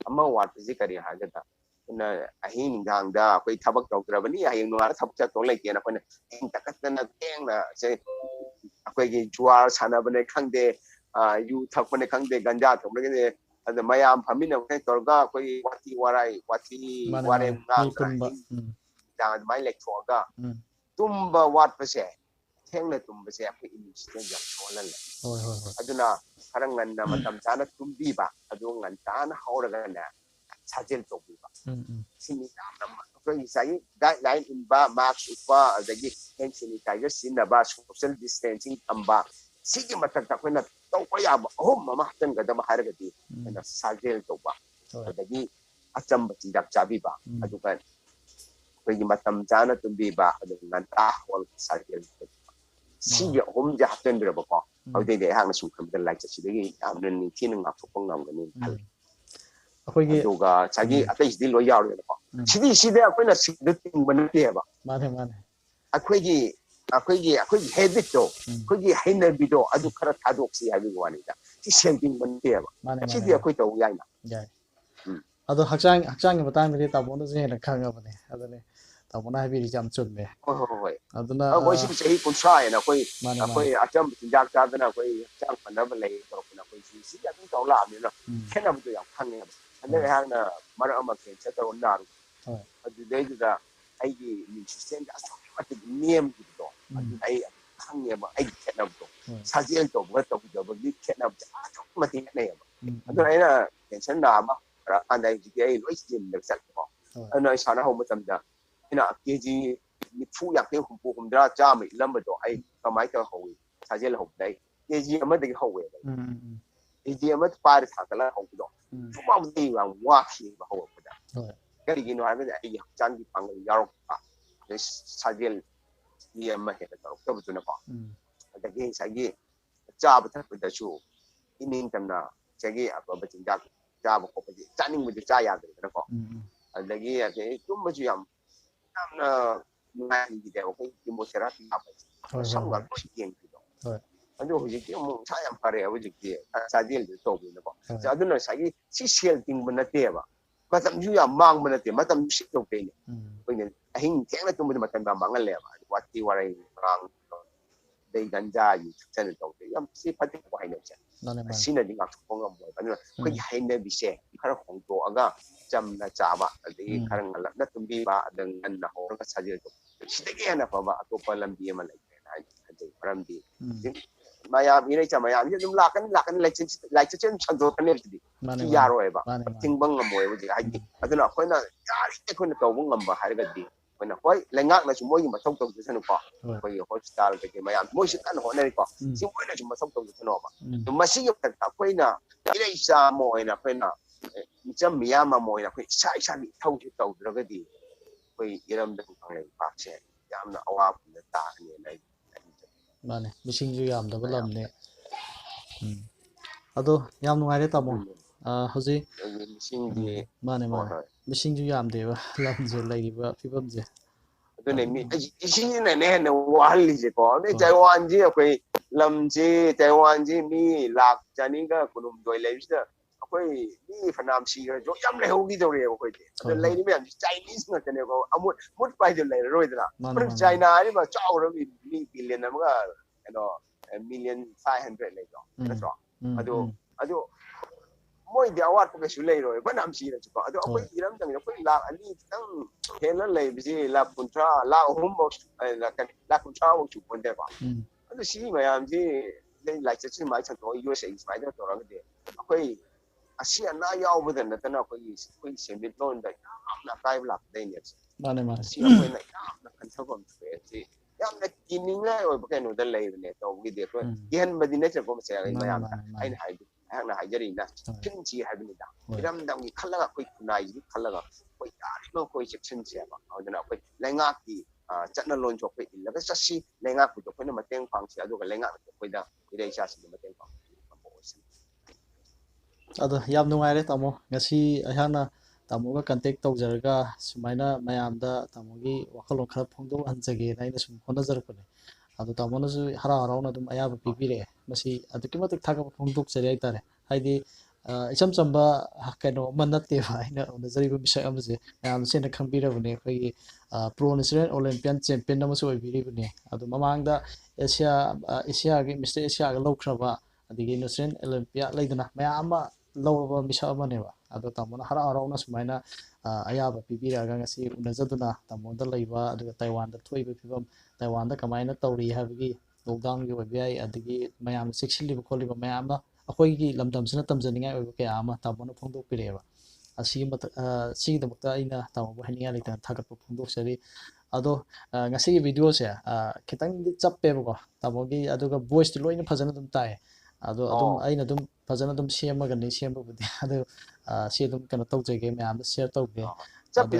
ꯑꯃ ꯋꯥꯠꯄꯁꯤ ꯀꯔꯤ ꯍꯥꯏꯒꯗ꯭ꯔꯥ ꯑꯩꯈꯣꯏꯅ ꯑꯍꯤꯡ ꯅꯨꯡꯗꯥꯡꯗ ꯑꯩꯈꯣꯏ ꯊꯕꯛ ꯇꯧꯗ꯭ꯔꯕꯅꯤ ꯍꯌꯦꯡ ꯅꯣꯡꯉꯥꯜꯂ ꯊꯕꯛ ꯆꯠꯇꯧ ꯂꯩꯇꯦꯅ ꯑꯩꯈꯣꯏꯅ ꯑꯍꯤꯡ ꯇꯛꯈꯠꯇꯅ ꯊꯦꯡꯅ ꯑꯩꯈꯣꯏꯒꯤ ꯖꯨꯋꯥꯔ ꯁꯥꯟꯅꯕꯅꯦ ꯈꯪꯗꯦ ꯌꯨ ꯊꯛꯄꯅꯦ ꯈꯪꯗꯦ ꯒꯟꯖꯥ ꯊꯛꯄꯅꯦ ꯈꯪꯗꯦ ꯑꯗ ꯃꯌꯥꯝ ꯐꯝꯃꯤꯟꯅꯕ ꯇꯧꯔꯒ ꯑꯩꯈꯣꯏꯒꯤ ꯋꯥꯊꯤ ꯋꯥꯔꯦꯝ ꯉꯥꯡꯗꯅ ꯑꯗꯨꯃꯥꯏꯅ ꯂꯩꯊꯣꯛꯑꯒ ꯇꯨꯝꯕ ꯋꯥꯠꯄꯁꯦ ꯊꯦꯡꯅ ꯇꯨꯝꯕꯁꯦ ꯑꯩꯈꯣꯏ ꯏꯝꯃ꯭ꯌꯨꯟ ꯁꯤꯁꯇꯦꯝ ꯌꯥꯝ ꯁꯣꯜꯍꯜꯂꯦ ꯑꯗꯨꯅ ꯈꯔ ꯉꯟꯅ ꯃꯇꯝ ꯆꯥꯅ ꯇꯨꯝꯕꯤꯕ ꯑꯗꯨ ꯉꯟꯇꯥꯅ ꯍꯧꯔꯒꯅꯦ ꯁꯥꯖꯦꯜ ꯇꯧꯕꯤꯕ ꯁꯤꯅꯤ ꯌꯥꯝꯅ ꯑꯩꯈꯣꯏꯒꯤ ꯉꯁꯥꯏꯒꯤ ꯒꯥꯏꯗꯂꯥꯏꯟ ꯏꯟꯕ ꯃꯥꯛꯁ ꯎꯞꯄ ꯑꯗꯒꯤ ꯍꯦꯟ ꯁꯦꯅꯤꯇꯥꯏꯖꯔ ꯁꯤꯖꯤꯟꯅꯕ ꯁꯣꯁꯤꯌꯦꯜ ꯗꯤꯁꯇꯦꯟꯁꯤꯡ ꯊꯝꯕ ꯁꯤꯒꯤ ꯃꯊꯛꯇ ꯑꯩꯈꯣꯏꯅ ꯇꯧꯕ ꯌꯥꯕ ꯑꯍꯨꯝ ꯑꯃ ꯍꯥꯞꯆꯤꯟꯒꯗꯕ ꯍꯥꯏꯔꯒꯗꯤ ꯑꯩꯈꯣꯏꯅ ꯁꯥꯖꯦꯜ ꯇꯧꯕ ꯑꯗꯒꯤ ꯑꯆꯝꯕ ꯆꯤꯟꯖꯥꯛ ꯆꯥꯕꯤꯕ ꯑꯗꯨꯒ ꯑꯩꯈꯣꯏꯒꯤ ꯃꯇꯝ ꯆꯥꯅ ꯇꯨꯝꯕꯤꯕ ꯑꯗꯨꯒ ꯉꯟꯇꯥ ꯍꯧꯒꯠꯂꯒ ꯁꯥꯖꯦꯜ ꯇꯧꯕꯤꯕ ꯁꯤꯒꯤ ꯑꯍꯨꯝꯁꯦ ꯍꯥꯞꯆꯤꯟꯕꯤꯔꯕꯀꯣ ꯑꯗꯨꯗꯩꯗꯤ ꯑꯩꯍꯥꯛꯅ ꯁꯨꯝ ꯈꯟꯕꯗ ꯂꯥꯏꯆꯠꯁꯤꯗꯒꯤ ꯌꯥꯝꯅ ꯅꯤꯡꯊꯤꯅ ꯉꯥꯛꯊꯣꯛꯄ ꯉꯝꯒꯅꯤ ꯈꯜꯂꯤ ꯑꯗꯨꯒ ꯉꯁꯥꯏꯒꯤ ꯑꯇꯩꯁꯤꯗꯤ ꯂꯣꯏ ꯌꯥꯎꯔꯦꯅꯀꯣ ꯁꯤꯗ ꯑꯩꯈꯣꯏꯅ ꯁꯤꯗ ꯇꯤꯡꯕ ꯅꯠꯇꯦꯕ ꯑꯩꯈꯣꯏꯒꯤ ꯍꯦꯕꯤꯠꯇꯣ ꯑꯩꯈꯣꯏꯒꯤ ꯍꯩꯅꯕꯤꯗꯣ ꯑꯗꯨ ꯈꯔ ꯊꯥꯗꯣꯛꯁꯤ ꯍꯥꯏꯕꯒꯤ ꯋꯥꯅꯤꯗ ꯁꯤ ꯁꯦꯝꯇꯤꯡꯕ ꯅꯠꯇꯦꯕ ꯁꯤꯗꯤ ꯑꯩꯈꯣꯏ ꯇꯧ ꯌꯥꯏꯅ ꯑꯗꯣ ꯍꯛꯆꯥꯡꯒꯤ ꯃꯇꯥꯡꯗꯗꯤ ꯇꯥꯃꯣꯅꯁꯨ ꯍꯦꯟꯅ ꯈꯪꯉꯕꯅꯦ ꯑꯗꯨꯅꯦ ꯇꯥꯃꯣꯅ ꯍꯥꯏꯕꯤꯔꯤꯁꯦ ꯌꯥꯝ ꯆꯨꯝꯃꯦ ꯍꯣꯏ ꯑꯗꯨꯅ ꯑꯩꯈꯣꯏ ꯆꯍꯤ 30 ꯍꯥꯏꯅ ꯑꯩꯈꯣꯏ ꯑꯆꯝꯕ ꯆꯤꯟꯖꯥꯛ ꯆꯥꯗꯅ ꯑꯩꯈꯣꯏ ꯍꯛꯆꯥꯡ ꯐꯅꯕ ꯂꯩ ꯇꯧꯔꯛꯄꯅ ꯑꯩꯈꯣꯏ ꯁꯤꯗꯤ ꯑꯗꯨꯝ ꯇꯧ ꯂꯥꯛꯑꯕꯅꯤꯅ ꯈꯦꯠꯅꯕꯗꯣ ꯌꯥꯝ ꯈꯪꯉꯦꯕ ꯍꯟꯗꯛ ꯑꯩꯍꯥꯛꯅ ꯃꯔꯛ ꯑꯃ ꯀꯦꯟꯁꯔ ꯇꯧꯔ ꯅꯥꯔꯨꯕ ꯑꯗꯨꯗꯩꯗꯨꯗ ꯑꯩꯒꯤ ꯏꯝꯃ꯭ꯌꯨꯟ ꯁꯤꯁꯇꯦꯝꯁꯦ ꯑꯁꯨꯛꯀꯤ ꯃꯇꯤꯛ ꯅꯦꯝꯈꯤꯕꯗꯣ ꯑꯗꯨꯅ ꯑꯩ ꯈꯪꯉꯦꯕ ꯑꯩꯒꯤ ꯈꯦꯠꯅꯕꯗꯣ ꯁꯥꯖꯦꯜ ꯇꯧꯕꯒ ꯇꯧꯗꯕꯒꯤ ꯈꯦꯠꯅꯕꯁꯦ ꯑꯁꯨꯛꯀꯤ ꯃꯇꯤꯛ ꯈꯦꯠꯅꯩꯌꯦꯕ ꯑꯗꯨꯅ ꯑꯩꯅ ꯀꯦꯟꯁꯔ ꯅꯥꯕ ꯍꯧꯔꯛꯑꯀꯥꯟꯗ ꯍꯧꯖꯤꯛꯇꯤ ꯑꯩ ꯂꯣꯏ ꯖꯤꯝꯗ ꯆꯠꯂꯦꯀꯣ ꯑꯗꯨꯅ ꯑꯩ ꯁꯥꯟꯅ ꯍꯧꯕ ꯃꯇꯝꯗ ꯑꯩꯅ ꯀꯦꯖꯤ 40, 50, 60, 100, 100 이름부터 아이 그마이터 하고 사실 하고다 예지 아마도 하고요 예지 아마 파리 사달라 하고도 조금도 이왕 와시 하고보다 그리기는 하면 이 장기 방을 열었다 사실 이 아마 해도 그렇거든요 그게 자기 자부터 그다죠 이민tam나 자기 아빠 진짜 자부 거기 짜는 것도 짜야 되더라고 그게 이제 좀 뭐지 ꯌꯥꯝꯅ ꯅꯨꯡꯉꯥꯏꯈꯤꯗꯦꯕ ꯑꯩꯈꯣꯏ ꯀꯤꯃꯣꯊꯦꯔꯥꯄꯤ ꯍꯥꯞꯄꯁꯦ ꯁꯝꯒ ꯂꯣꯏ ꯀꯦꯟꯈꯤꯗꯣ ꯑꯗꯣ ꯍꯧꯖꯤꯛꯇꯤ ꯑꯃꯨꯛ ꯏꯁꯥ ꯌꯥꯝ ꯐꯔꯦ ꯍꯧꯖꯤꯛꯇꯤ ꯆꯥꯖꯦꯜꯁꯨ ꯇꯧꯕꯅꯤꯅꯀꯣ ꯑꯗꯨꯅ ꯉꯁꯥꯏꯒꯤ ꯁꯤ ꯁꯦꯜ ꯇꯤꯡꯕ ꯅꯠꯇꯦꯕ ꯃꯇꯝꯁꯨ ꯌꯥꯝ ꯃꯥꯡꯕ ꯅꯠꯇꯦ ꯃꯇꯝꯁꯨ ꯁꯤꯠꯇꯧꯗꯣꯏꯅꯦ ꯑꯩꯈꯣꯏꯅ ꯑꯍꯤꯡ ꯊꯦꯡꯅ ꯇꯨꯝꯕꯗ ꯃꯇꯝ ꯌꯥꯝ ꯃꯥꯡꯍꯜꯂꯦꯕ ꯋꯥꯊꯤ ꯋꯥꯔꯩ ꯉꯥꯡ ꯑꯗꯩ ꯒꯟꯖꯥ ꯌꯨ ꯊꯛꯆꯟ ꯇꯧꯗꯦ ꯌꯥꯝ ꯁꯤ ꯐꯠꯇꯦꯀꯣ ꯍꯩꯅꯕꯤꯁꯦ ꯑꯁꯤꯅꯗꯤ ꯉꯥꯛꯊꯣꯛꯄ ꯉꯝꯃꯣꯏꯕ ꯑꯗꯨꯅ ꯑꯩꯈꯣꯏꯒꯤ ꯍꯩꯅꯕꯤꯁꯦ ꯈꯔ ꯍꯣꯡꯗꯣꯛꯑꯒ ꯆꯝꯅ ꯆꯥꯕ ꯑꯗꯒꯤ ꯈꯔ ꯉꯜꯂꯞꯅ ꯇꯨꯝꯕꯤꯕ ꯑꯗ ꯉꯟꯅ ꯍꯧꯔꯒ ꯁꯥꯖꯦꯜ ꯇꯧꯕ ꯁꯤꯗꯒꯤ ꯍꯦꯟꯅ ꯐꯕ ꯑꯇꯣꯞꯄ ꯂꯝꯕꯤ ꯑꯃ ꯂꯩꯇ꯭ꯔꯦꯅ ꯍꯥꯏꯖꯩ ꯃꯔꯝꯗꯤ ꯃꯌꯥꯝ ꯏꯔꯩꯆꯥ ꯃꯌꯥꯝꯁꯤ ꯑꯗꯨꯝ ꯂꯥꯛꯀꯅꯤ ꯂꯥꯏꯆꯠꯁꯦ ꯑꯗꯨꯝ ꯁꯟꯗꯣꯔꯛꯀꯅꯦꯕ ꯁꯤꯗꯤ ꯁꯤ ꯌꯥꯔꯣꯏꯕ ꯊꯤꯡꯕ ꯉꯝꯃꯣꯏꯕ ꯍꯧꯖꯤꯛ ꯍꯥꯏꯗꯤ ꯑꯗꯨꯅ ꯑꯩꯈꯣꯏꯅ ꯌꯥꯔꯤꯉꯩ ꯑꯩꯈꯣꯏꯅ ꯇꯧꯕ ꯉꯝꯕ ꯍꯥꯏꯔꯒꯗꯤ ꯑꯩꯈꯣꯏꯅ ꯍꯣꯏ ꯂꯩꯉꯥꯛꯅꯁꯨ ꯃꯣꯏꯒꯤ ꯃꯊꯧ ꯇꯧꯖꯁꯅꯨꯀꯣ ꯑꯩꯈꯣꯏꯒꯤ ꯍꯣꯁꯄꯤꯇꯥꯜ ꯀꯩꯀꯩ ꯃꯌꯥꯝ ꯃꯣꯏꯁꯨ ꯀꯟꯅ ꯍꯣꯠꯅꯔꯤꯀꯣ ꯁꯤ ꯃꯣꯏꯅꯁꯨ ꯃꯊꯧ ꯇꯧꯖꯁꯅꯣꯕ ꯃꯁꯤꯒꯤ ꯃꯊꯛꯇ ꯑꯩꯈꯣꯏꯅ ꯏꯔꯩꯆꯥ ꯑꯃ ꯑꯣꯏꯅ ꯑꯩꯈꯣꯏꯅ ꯃꯤꯆꯝ ꯃꯤꯌꯥꯝ ꯑꯃ ꯑꯣꯏꯅ ꯑꯩꯈꯣꯏ ꯏꯁꯥꯒꯤ ꯏꯊꯧꯁꯤ ꯇꯧꯗ꯭ꯔꯒꯗꯤ ꯑꯩꯈꯣꯏ ꯏꯔꯝꯗꯝ ꯀꯪꯂꯩꯄꯥꯛꯁꯦ ꯌꯥꯝꯅ ꯑꯋꯥꯕꯗ ꯇꯥꯒꯅꯤꯅ ꯑꯩ ꯃꯥꯅꯦ ꯃꯤꯁꯤꯡꯁꯨ ꯌꯥꯝꯗꯕ ꯂꯝꯅꯦ ꯑꯗꯣ ꯌꯥꯝ ꯅꯨꯡꯉꯥꯏꯔꯦ ꯇꯥꯃꯣ ꯍꯧꯖꯤꯛ ꯃꯥꯅꯦ ꯃꯥꯅꯦ ꯃꯤꯁꯤꯡꯁꯨ ꯌꯥꯝꯗꯦꯕ ꯂꯝꯁꯦ ꯂꯩꯔꯤꯕ ꯐꯤꯕꯝꯁꯦ ꯑꯗꯨꯅꯦ ꯏꯁꯤꯡꯅꯅꯦ ꯍꯦꯟꯅ ꯋꯥꯍꯜꯂꯤꯁꯦꯀꯣ ꯑꯗꯩ ꯇꯥꯏꯋꯥꯟꯁꯤ ꯑꯩꯈꯣꯏ ꯂꯝꯁꯤ ꯇꯥꯏꯋꯥꯟꯁꯤ ꯃꯤ ꯂꯥꯛ 200 ꯂꯩꯕꯁꯤꯗ ꯑꯩꯈꯣꯏ ꯃꯤ ꯐꯅꯌꯥꯝ ꯁꯤꯈ꯭ꯔꯁꯨ ꯌꯥꯝ ꯂꯩꯍꯧꯈꯤꯗꯧꯔꯦꯕ ꯑꯩꯈꯣꯏꯗꯤ ꯑꯗꯣ ꯂꯩꯔꯤ ꯃꯌꯥꯝꯁꯤ ꯆꯥꯏꯅꯤꯁ ꯉꯥꯛꯇꯅꯦꯕ ꯃꯨꯠꯄ ꯍꯥꯏꯗꯣ ꯂꯩꯔꯔꯣꯏꯗꯅ ꯆꯥꯏꯅꯥ ꯍꯥꯏꯔꯤꯕ ꯆꯥꯎꯔꯕ ꯃꯤ ꯕꯤꯂꯤꯌꯟ ꯑꯃꯒ ꯀꯩꯅꯣ ꯃꯤꯂꯤꯌꯟ 500 ꯂꯩꯗꯣ ꯅꯠꯇ꯭ꯔꯣ ꯑꯗꯣ ꯃꯣꯏꯗꯤ ꯑꯋꯥꯠꯄ ꯀꯩꯁꯨ ꯂꯩꯔꯣꯏ ꯐꯅꯌꯥꯝ ꯁꯤꯔꯁꯨꯀꯣ ꯑꯗꯣ ꯑꯩꯈꯣꯏ ꯏꯔꯝꯗꯝꯁꯤꯗ ꯑꯩꯈꯣꯏ ꯂꯥꯛ 2 ꯈꯤꯇꯪ ꯍꯦꯟꯅꯂꯩꯕꯁꯤ ꯂꯥꯛ 50 ꯂꯥꯛ 3 ꯂꯥꯛ 50 ꯁꯨꯄꯣꯟꯇꯦꯀꯣ ꯑꯗꯣ ꯁꯤ ꯃꯌꯥꯝꯁꯤ ꯂꯥꯏꯆꯠꯁꯤ ꯁꯨꯃꯥꯏꯅ ꯁꯟꯗꯣꯛꯑꯒ USA ꯁꯨꯃꯥꯏꯅ ꯇꯧꯔꯒꯗꯤ ꯑꯩꯈꯣꯏ ꯑꯁꯤ ꯑꯅꯥ ꯌꯥꯎꯕꯗ ꯅꯠꯇꯅ ꯑꯩꯈꯣꯏꯒꯤ ꯁꯦꯟꯃꯤꯠꯂꯣꯟꯗ ꯌꯥꯝꯅ ꯑꯀꯥꯏꯕ ꯂꯥꯛꯀꯗꯣꯏꯅꯦ ꯁꯤ ꯑꯩꯈꯣꯏꯅ ꯌꯥꯝꯅ ꯈꯟꯊꯐꯝ ꯊꯣꯛꯑꯦ ꯁꯤ ꯌꯥꯝꯅ ꯀꯤꯅꯤꯡꯉꯥꯏ ꯑꯣꯏꯕ ꯀꯩꯅꯣꯗ ꯂꯩꯕꯅꯦ ꯇꯧꯕꯒꯤꯗꯤ ꯑꯩꯈꯣꯏ ꯀꯤꯍꯟꯕꯗꯤ ꯅꯠꯇ꯭ꯔꯦꯀꯣ ꯃꯁꯦ ꯃꯌꯥꯝꯗ ꯑꯩꯍꯥꯛꯅ ꯍꯥꯏꯖꯔꯤꯅ ꯆꯤꯟꯁꯤ ꯍꯥꯏꯕꯅꯤꯗ ꯏꯔꯝꯗꯝꯒꯤ ꯈꯜꯂꯒ ꯑꯩꯈꯣꯏ ꯈꯨꯟꯅꯥꯏꯁꯤꯒꯤ ꯈꯜꯂꯒ ꯑꯩꯈꯣꯏ ꯌꯥꯔꯤꯕ ꯑꯩꯈꯣꯏ ꯆꯦꯛꯁꯤꯟꯁꯦꯕ ꯑꯗꯨꯅ ꯑꯩꯈꯣꯏ ꯂꯩꯉꯥꯛꯀꯤ ꯆꯠꯅꯂꯣꯟꯁꯨ ꯑꯩꯈꯣꯏ ꯏꯜꯂꯒ ꯆꯠꯁꯤ ꯂꯩꯉꯥꯛꯄꯨꯁꯨ ꯑꯩꯈꯣꯏꯅ ꯃꯇꯦꯡ ꯄꯥꯡꯁꯤ ꯑꯗꯨꯒ ꯂꯩꯉꯥꯛꯅꯁꯨ ꯑꯩꯈꯣꯏꯗ ꯏꯔꯩ ꯏꯆꯥꯁꯤꯡꯗ ꯃꯇꯦꯡ ꯄꯥꯡꯕ ꯑꯣꯏꯁꯤ ꯑꯗꯣ ꯌꯥꯝ ꯅꯨꯡꯉꯥꯏꯔꯦ ꯇꯥꯃꯣ ꯉꯁꯤ ꯑꯩꯍꯥꯛꯅ ꯇꯥꯃꯣꯒ ꯀꯟꯇꯦꯛ ꯇꯧꯖꯔꯒ ꯁꯨꯃꯥꯏꯅ ꯃꯌꯥꯝꯗ ꯇꯥꯃꯣꯒꯤ ꯋꯥꯈꯜꯂꯣꯟ ꯈꯔ ꯐꯣꯡꯗꯣꯛꯍꯟꯖꯒꯦꯅ ꯑꯩꯅ ꯁꯨꯝ ꯍꯣꯠꯅꯖꯔꯛꯄꯅꯦ ꯑꯗꯣ ꯇꯥꯃꯣꯅꯁꯨ ꯍꯔꯥꯎ ꯍꯔꯥꯎꯅ ꯑꯗꯨꯝ ꯑꯌꯥꯕ ꯄꯤꯕꯤꯔꯛꯑꯦ ꯃꯁꯤ ꯑꯗꯨꯛꯀꯤ ꯃꯇꯤꯛ ꯊꯥꯒꯠꯄ ꯐꯣꯡꯗꯣꯛꯆꯔꯤ ꯍꯥꯏꯇꯥꯔꯦ ꯍꯥꯏꯗꯤ ꯏꯆꯝ ꯆꯝꯕ ꯀꯩꯅꯣ ꯑꯃ ꯅꯠꯇꯦꯕ ꯑꯩꯅ ꯎꯅꯖꯔꯤꯕ ꯃꯤꯁꯛ ꯑꯃꯁꯦ ꯃꯌꯥꯝꯅꯁꯨ ꯍꯦꯟꯅ ꯈꯪꯕꯤꯔꯕꯅꯦ ꯑꯩꯈꯣꯏꯒꯤ ꯄ꯭ꯔꯣ ꯅꯦꯆꯔꯦꯜ ꯑꯣꯂꯦꯝꯄꯤꯌꯥꯟ ꯆꯦꯝꯄꯤꯌꯟ ꯑꯃꯁꯨ ꯑꯣꯏꯕꯤꯔꯤꯕꯅꯦ ꯑꯗꯣ ꯃꯃꯥꯡꯗ ꯑꯦꯁꯤꯌꯥꯒꯤ ꯃꯤꯁꯇꯔ ꯑꯦꯁꯤꯌꯥꯒ ꯂꯧꯈ꯭ꯔꯕ ꯑꯗꯒꯤ ꯅꯦꯆꯔꯦꯜ ꯑꯣꯂꯦꯝꯄꯤꯌꯥ ꯂꯩꯗꯅ ꯃꯌꯥꯝ ꯑꯃ ꯂꯧꯔꯕ ꯃꯤꯁꯛ ꯑꯃꯅꯦꯕ ꯑꯗꯣ ꯇꯥꯃꯣꯅ ꯍꯔꯥꯎ ꯍꯔꯥꯎꯅ ꯁꯨꯃꯥꯏꯅ ꯑꯌꯥꯕ ꯄꯤꯕꯤꯔꯛꯑꯒ ꯉꯁꯤ ꯎꯅꯖꯗꯨꯅ ꯇꯥꯃꯣꯗ ꯂꯩꯕ ꯑꯗꯨꯒ ꯇꯥꯏꯋꯥꯟꯗ ꯊꯣꯛꯏꯕ ꯐꯤꯕꯝ ꯇꯥꯏꯋꯥꯟꯗ ꯀꯃꯥꯏꯅ ꯇꯧꯔꯤ ꯍꯥꯏꯕꯒꯤ ꯂꯣꯛꯗꯥꯎꯟꯒꯤ ꯑꯣꯏꯕ ꯌꯥꯏ ꯑꯗꯒꯤ ꯃꯌꯥꯝꯅ ꯆꯦꯛꯁꯤꯜꯂꯤꯕ ꯈꯣꯠꯂꯤꯕ ꯃꯌꯥꯝ ꯑꯃ ꯑꯩꯈꯣꯏꯒꯤ ꯂꯝꯗꯝꯁꯤꯅ ꯇꯝꯖꯅꯤꯡꯉꯥꯏ ꯑꯣꯏꯕ ꯀꯌꯥ ꯑꯃ ꯇꯥꯃꯣꯅ ꯐꯣꯡꯗꯣꯛꯄꯤꯔꯛꯑꯦꯕ ꯁꯤꯒꯤꯗꯃꯛꯇ ꯑꯩꯅ ꯇꯥꯃꯣꯕꯨ ꯍꯥꯏꯅꯤꯡꯉꯥꯏ ꯂꯩꯇꯅ ꯊꯥꯒꯠꯄ ꯐꯣꯡꯗꯣꯛꯆꯔꯤ ꯑꯗꯣ ꯉꯁꯤꯒꯤ ꯚꯤꯗꯤꯑꯣꯁꯦ ꯈꯤꯇꯪꯗꯤ ꯆꯞꯄꯦꯕꯀꯣ ꯇꯥꯃꯣꯒꯤ ꯑꯗꯨꯒ ꯚꯣꯏꯁꯇꯤ ꯂꯣꯏꯅ ꯐꯖꯅ ꯑꯗꯨꯝ ꯇꯥꯏꯌꯦ ꯑꯗꯣ ꯑꯗꯨꯝ ꯑꯩꯅ ꯑꯗꯨꯝ ꯐꯖꯅ ꯑꯗꯨꯝ ꯁꯦꯝꯃꯒꯅꯤ ꯁꯦꯝꯕꯕꯨꯗꯤ ꯑꯗꯨ ꯁꯤ ꯑꯗꯨꯝ ꯀꯩꯅꯣ ꯇꯧꯖꯒꯦ ꯃꯌꯥꯝꯗ ꯁꯤꯌꯔ ꯇꯧꯒꯦ ꯑꯗꯣ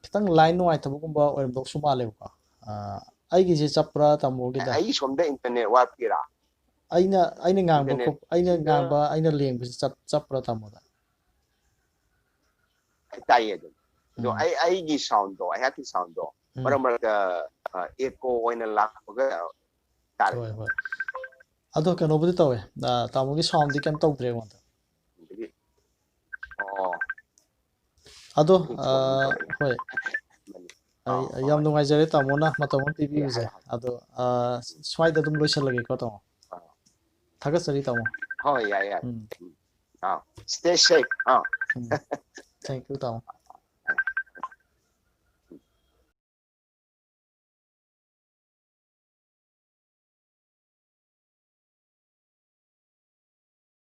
ꯈꯤꯇꯪ ꯂꯥꯏꯟ ꯅꯨꯡꯉꯥꯏꯇꯕꯒꯨꯝꯕ ꯑꯣꯏꯔꯝꯗꯧꯁꯨ ꯃꯥꯜꯂꯦꯕꯀꯣ ꯑꯩꯒꯤꯁꯦ ꯆꯞꯄ꯭ꯔꯥ ꯇꯥꯃꯣꯒꯤꯗ ꯑꯩ ꯁꯣꯝꯗ ꯏꯟꯇꯔꯅꯦꯠ ꯋꯥꯠꯄꯤꯔꯥ ꯑꯩꯅ ꯉꯥꯡꯕ ꯑꯩꯅ ꯉꯥꯡꯕ ꯑꯩꯅ ꯂꯦꯡꯕꯁꯤ ꯆꯞꯄ꯭ꯔꯥ ꯇꯥꯃꯣꯗ ꯇꯥꯏꯌꯦ ꯑꯗꯨꯝ ꯑꯗꯣ ꯑꯩꯒꯤ ꯁꯥꯎꯟꯗꯣ ꯑꯩꯍꯥꯛꯀꯤ ꯁꯥꯎꯟꯗꯣ ꯃꯔꯛ ꯃꯔꯛꯇ ꯑꯦꯀꯣ ꯑꯣꯏꯅ ꯂꯥꯛꯄꯒ ꯇꯥꯔꯦ ꯍꯣꯏ ꯍꯣꯏ ꯑꯗꯣ ꯀꯩꯅꯣꯕꯨꯗꯤ ꯇꯧꯋꯦ ꯇꯥꯃꯣꯒꯤ ꯁꯥꯎꯟꯗꯤ ꯀꯩꯝ ꯇꯧꯗ꯭ꯔꯦ ꯑꯩꯉꯣꯟꯗ ꯑꯗꯣ ꯍꯣꯏ ꯌꯥꯝ ꯅꯨꯡꯉꯥꯏꯖꯔꯦ ꯇꯥꯃꯣꯅ ꯃꯇꯝ ꯑꯃ ꯄꯤꯕꯤꯕꯁꯦ ꯑꯗꯣ ꯁ꯭ꯋꯥꯏꯗ ꯑꯗꯨꯝ ꯂꯣꯏꯁꯤꯜꯂꯒꯦꯀꯣ ꯇꯥꯃꯣ ꯊꯥꯒꯠꯆꯔꯤ ꯇꯥꯃꯣ ꯍꯣꯏ ꯌꯥꯏ ꯌꯥꯏ ꯁ꯭ꯇꯦ ꯁꯦꯐ ꯊꯦꯡꯛ ꯌꯨ ꯇꯥꯃꯣ